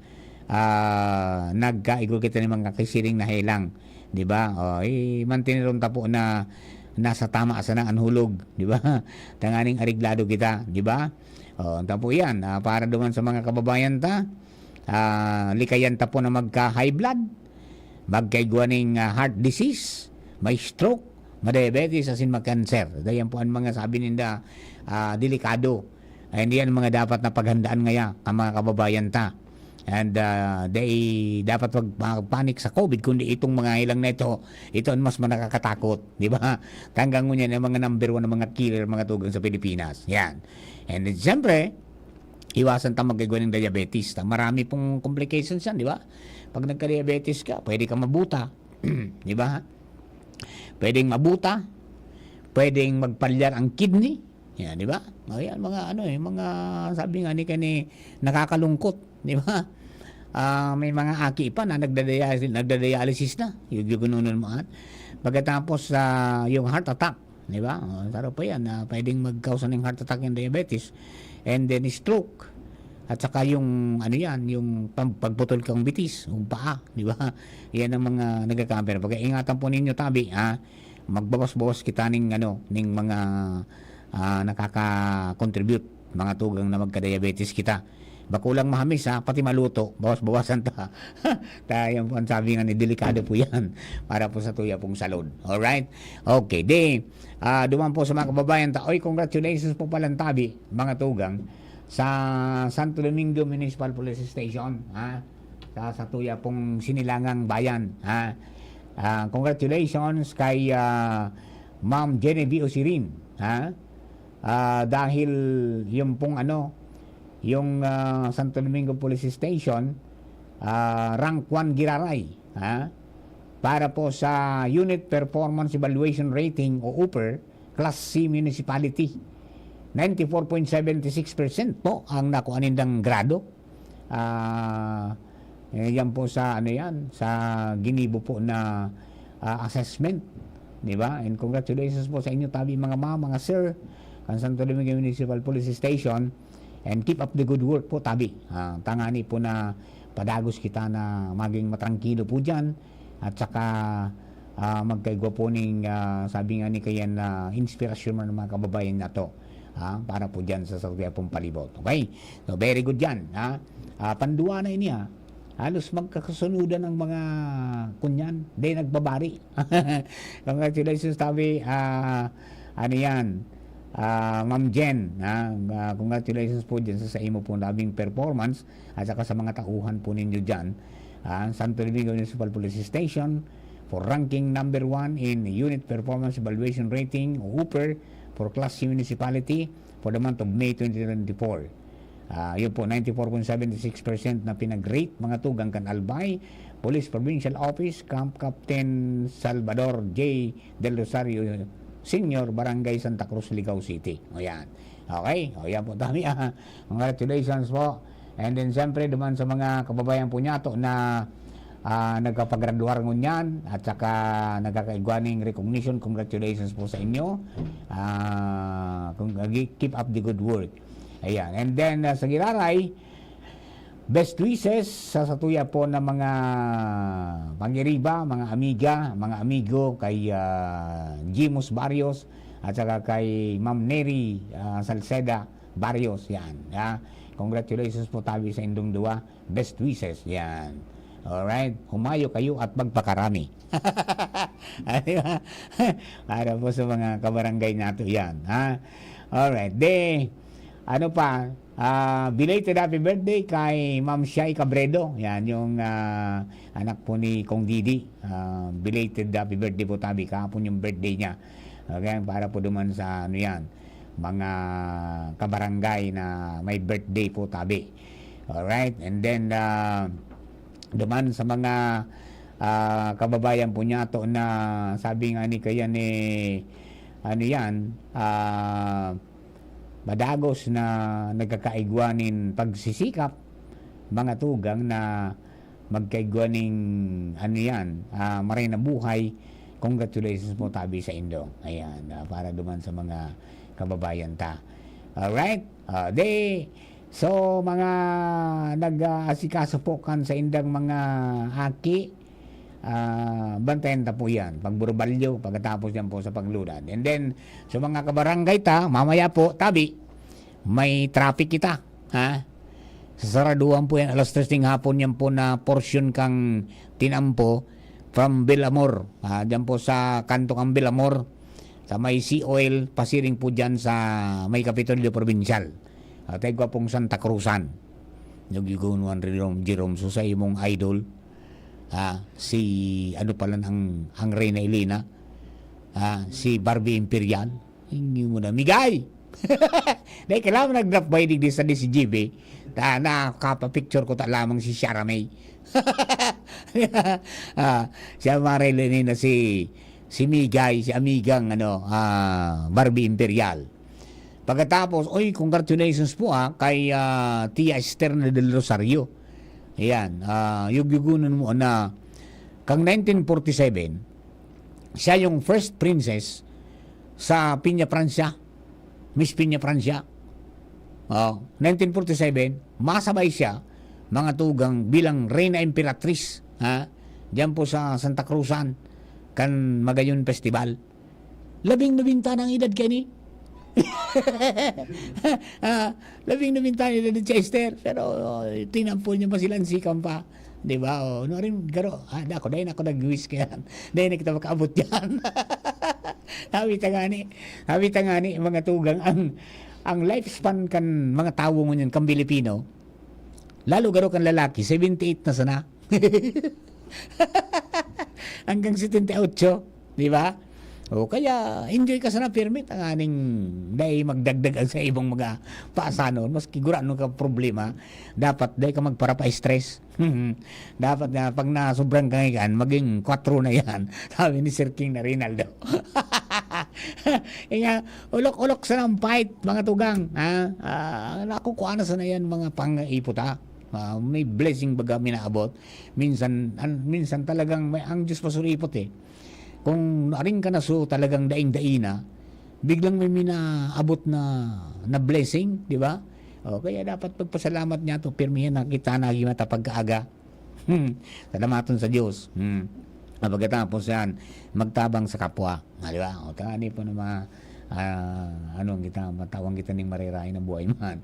nagkaigo kita ni mga kisiring na helang, di ba? Mantiniron ta po na nasa tama sa nang anhulog, di ba? Tanganing ariglado kita, di ba? Tapo yan, para duman sa mga kababayan ta, likayan ta po na magka-high blood, magkaigwaning heart disease, may stroke, madiabetes, asin mag-cancer. Dayan po ang mga sabi ninda delikado. Hindi yan mga dapat na paghandaan ngaya ang mga kababayan ta. And they dapat magpanik sa COVID, kundi itong mga ilang na ito ang mas nakakatakot, di ba? Tanggang ngunyan ang mga number 1 na mga killer mga tugang sa Pilipinas. Yan. And then, siyempre, iwasan ta magagawa ng diabetes. Marami pong complications yan, di ba? Pag nagka-diabetes ka, pwede ka mabuta. Di ba? Pwedeng mabuta. Pwedeng magpalyar ang kidney. Yan, di ba? Ayan, mga mga sabi nga ni kani nakakalungkot. Di ba? May mga aki pa na nagda-dialysis na. Yung gununan mo at. Pagkatapos yung heart attack. Di ba? Taro pa yan. Pwedeng mag-cause ng heart attack and diabetes. And then stroke. At saka yung yung pagputol kang bitis, yung paa, di ba? Yan ang mga nagkakamper. Pagkaingatan po ninyo tabi, magbawas-bawas kita ning mga nakaka-contribute mga tugang na magka-diabetes kita. Bakulang mahamis pati maluto, bawas-bawasan ta. Yan po ang sabi nga ni delikado po yan para po sa tuya pong salon. Alright? Okay, duman po sa mga kababayan ta. Oy, congratulations po palang tabi, mga tugang, sa Santo Domingo Municipal Police Station, sa tuya pong sinilangang bayan. Congratulations kay Ma'am Genevieve Osirin, dahil yung pong yung Santo Domingo Police Station, rank 1 Giraray, para po sa Unit Performance Evaluation Rating o UPER, Class C Municipality. 94.76% po ang nakuanindang grado. Yan po sa sa ginibo po na assessment, di ba? And congratulations po sa inyo tabi mga mga sir, ang Santo Domingo Municipal Police Station, and keep up the good work po tabi. Tangani po na padagos kita na maging matrangkilo po dyan, at saka magkaigwa po ning sabi nga ni kayan na inspirasyon ng mga kababayan na to. Para po dyan sa pong palibot. Okay? So, very good yan. Panduwa na ini halos magkakasunudan ng mga kunyan. Di nagbabari. Congratulations tabi. Yan? Ma'am Jen. Congratulations po dyan sa imo po labing performance at saka sa mga tauhan po ninyo dyan. Santo Domingo Municipal Police Station for ranking number 1 in Unit Performance Evaluation Rating o UPER for Class C Municipality for the month of May 2024. Yun po, 94.76% na pinag-rate mga tugang kan Albay Police Provincial Office, Camp Captain Salvador J. Del Rosario Senior, Barangay Santa Cruz, Ligao City. O yan. Okay? O yan po dami. Congratulations po. And then siyempre, duman sa mga kababayan po nyato na nagkapagraduar ngunyan at saka nagkakaigwaning recognition. Congratulations po sa inyo. Keep up the good work. Ayan. And then sa Giraray, best wishes sa satuya po ng mga pangiriba, mga amiga, mga amigo kay Jimos Barrios At saka kay Ma'am Neri Salceda Barrios, yan. Congratulations po tabi sa indong duwa. Best wishes, yan. Alright, humayo kayo at magpakarami. Diba? Para po sa mga kabarangay nato yan. Alright, ano pa, belated happy birthday kay Ma'am Shai Cabredo. Yan, yung anak po ni Kong Didi. Belated happy birthday po tabi. Kahapon yung birthday niya. Okay, para po duman sa ano yan, mga kabarangay na may birthday po tabi. Alright, and then duman sa mga kababayan po niya to na sabi nga ni kaya ni ano yan, madagos na nagkakaigwanin pagsisikap mga tugang na magkaigwaning ano yan, maray na buhay. Congratulations po tabi sa Indo. Ayan, para duman sa mga kababayan ta. Alright? So, mga nag-asikaso po kan sa indang mga haki, bantayan ta po yan. Pagburbalyo, pagkatapos yan po sa paglunad. And then, sa mga kabarangay ta, mamaya po, tabi, may traffic kita. Sasaraduhan po yan, alas 3 ng hapon yan po na portion kang tinampo from Belamor. Diyan po sa kanto kang Belamor, sa may Sea Oil, pasiring po dyan sa may Kapitolyo Provincial. Tayo ko pong Santa Cruzan. Nagigunuan rin Jerome so sa imong idol. Si ano pala ang Reyna Elena. Si Barbie Imperial. Hindi mo na migay. Dahil kailangan nag-drop by di sa DCGB. Nakapapicture ko ta lamang si Shara May. Siya marilinin na si Migay, si amigang Barbie Imperial. Pagkatapos, congratulations po kay Tia Esther del Rosario. Ayan, yugyugunan mo na kang 1947, siya yung first princess sa Piña Francia, Miss Piña Francia. 1947, masabay siya mga tugang bilang Reina Imperatriz, diyan po sa Santa Cruzan kan Magayon Festival. 19 ng edad kani. 19 ng edad si Esther, pero tinampo niya pa silang sikam pa, di ba? No rin garo, dako dahil ako nag-wish kaya dahil na kita makaabot yan. Habi tangani mga tugang ang lifespan kan mga tao ngunyan kang Pilipino, lalo garo kan lalaki 78 na sana. Hanggang 78, di ba? Kaya enjoy ka sana permit ang aning dahil magdagdag sa ibang mga paasanon, maski gurano ka problema, dapat dahil ka magpara pa stress. Dapat na pag na sobrang kangigan maging 4 na yan. Sabi ni Sir King na Rinaldo. Ulok-ulok sa ng fight mga tugang. Nakukuha na sana yan mga pang-ipot may blessing baga minaabot. Minsan talagang may ang Diyos pasuripot Kung naring ka na so talagang daing-daina, biglang may minaabot na blessing, di ba? Kaya dapat pagpasalamat niya to, pirmihan na kita nagimata pagkaaga. Salamaton sa Diyos. Pagkatapos yan, magtabang sa kapwa. Di ba? Tani po na mga matawang kita ning marirain na buhay man.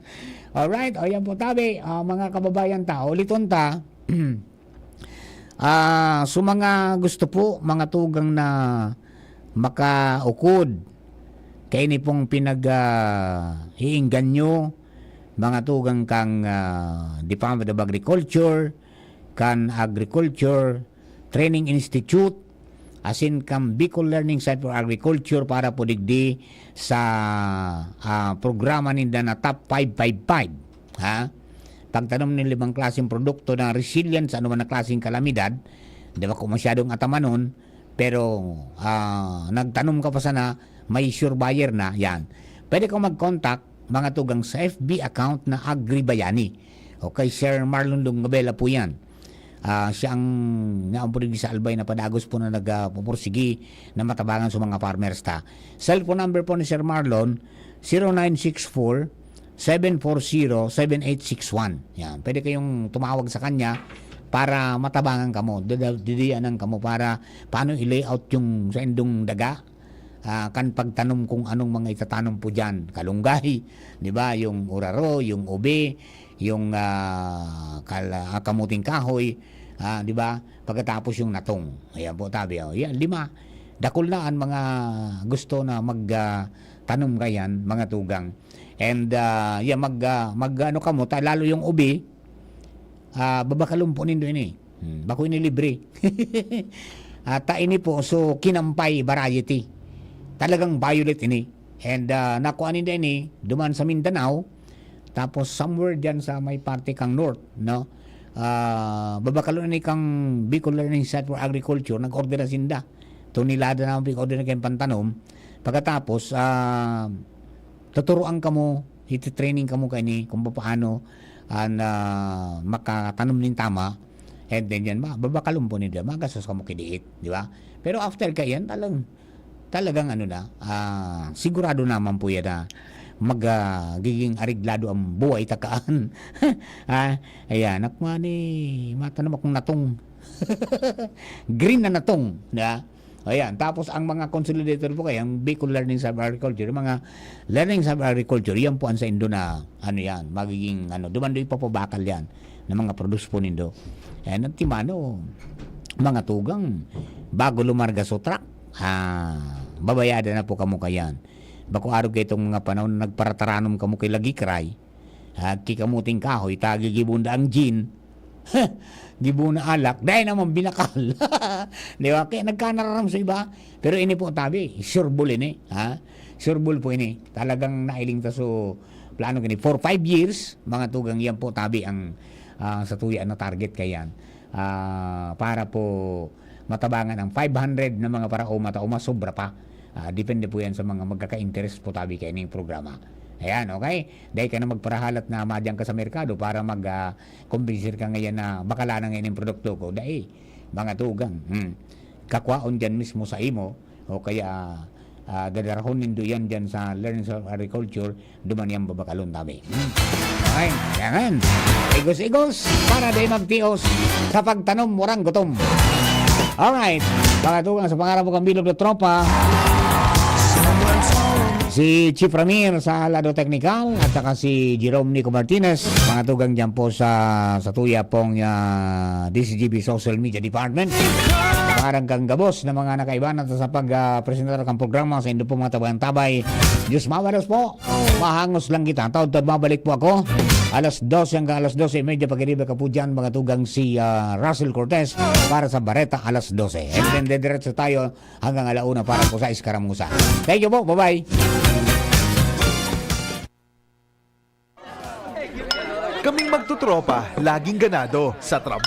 Alright, yan po tabi, mga kababayan ta, uliton ta. So mga gusto po, mga tugang na makaukod, kaya ni pong hiinggan nyo, mga tugang kang Department of Agriculture, kan Agriculture Training Institute, asin kam Bicol Learning Site for Agriculture para po digdi sa programa ninda na Top 555. Pagtanom ng 5 klaseng produkto na resilient sa anuman na klaseng kalamidad, di ba kung masyadong atamanon, pero nagtanom ka pa sana, may sure buyer na, yan. Pwede kang mag-contact mga tugang sa FB account na Agribayani. Okay, Sir Marlon Lungabela po yan. Siya ang naampulig sa Albay na padagos po na nagpupursigi na matabangan sa mga farmers ta. Cellphone number po ni Sir Marlon, 0964 740-7861. Yan. Pwede kayong tumawag sa kanya para matabangan kamo. Didianan kamo para paano i-layout yung sa indong daga. kan pagtanom kung anong mga itatanom po dyan. Kalunggay, di ba? Yung uraro, yung ube, yung kamuting kahoy, di ba? Pagkatapos yung natong. Ayan po tabi. Yan, 5. Dakul na ang mga gusto na magtanom kayan, mga tugang. And yan, ano ka mo, lalo yung ube, babakalum po nindo ini. Bako ini libre. At ini po, so kinampay variety. Talagang violet ini. And nakuha nila ini, duman sa Mindanao, tapos somewhere dyan sa may parte kang north, no? Babakalun ni kang Bicol Learning Center for Agriculture, nag-order na sinda. Tunilada na pag-order na kayong pantanom. Pagkatapos, tuturuan ka mo, iti-training ka mo kani kung paano makatanom ng tama. And then yan, babakalun po nila, magasos ka mo kidiit, di ba? Pero after ka yan, talagang sigurado naman po yan na magiging ariglado ang buhay takaan. Ayan, nakmani, matanong akong natong. Green na natong. Ayan, tapos ang mga consolidator po kayo, ang Bicol Learning sa Agriculture, mga Learning sa Agriculture, yan po ang sa Indo na, yan, magiging, dumandoy pa po bakal yan, na mga produce po nindo. Ayan, ang timano, mga tugang, bago lumarga sa truck, babayada na po kamo kayan. Bako araw kay itong mga panahon na nagparataranom kamo kay lagi kray, kikamuting kahoy, tagi gibunda ang gin, gibuna alak, dahil naman binakal. Di ba? Kaya nagkanararam sa iba. Pero ini po tabi, sureball ini. Sureball po ini. Talagang nailing ta so plano gani. For 5 years, mga tugang yan po tabi ang sa tuya na target kayan. Para po matabangan ang 500 na mga matauma, sobra pa. Depende po yan sa mga magkaka-interest po tabi kayo ng programa. Ayan, okay? Dahil ka na magparahalat na madyang ka sa merkado para mag-convincer ka ngayon na bakala na ngayon yung produkto ko. Dahil, mga tugang, kakwaon dyan mismo sa imo, o kaya dadarahon nindo yan dyan sa Learning of Agriculture, duman yung babakalon tabi. Okay, yan. Igos-igos, para day magtios sa pagtanom murang gutom. Alright, mga tugang, sa pangarap ko kang bilog na tropa, si Chief Ramir sa Lado Technical at saka si Jerome Nico Martinez, mga tugang dyan po sa tuya pong DCGB Social Media Department. Parang kang gabos na mga nakaibanan sa pag-presentar kang programa sa indo po mga tabayang-tabay. Diyos mawaros po, mahangos lang kita. Taod-taod mabalik po ako. Alas 12 hanggang alas 12:30 pag-iriba ka po dyan, mga tugang si Russell Cortez para sa Bareta alas 12. And then dediretso tayo hanggang alauna para po sa Iskaramusa. Thank you po, bye-bye. Kaming magtutropa, laging ganado sa trabaho.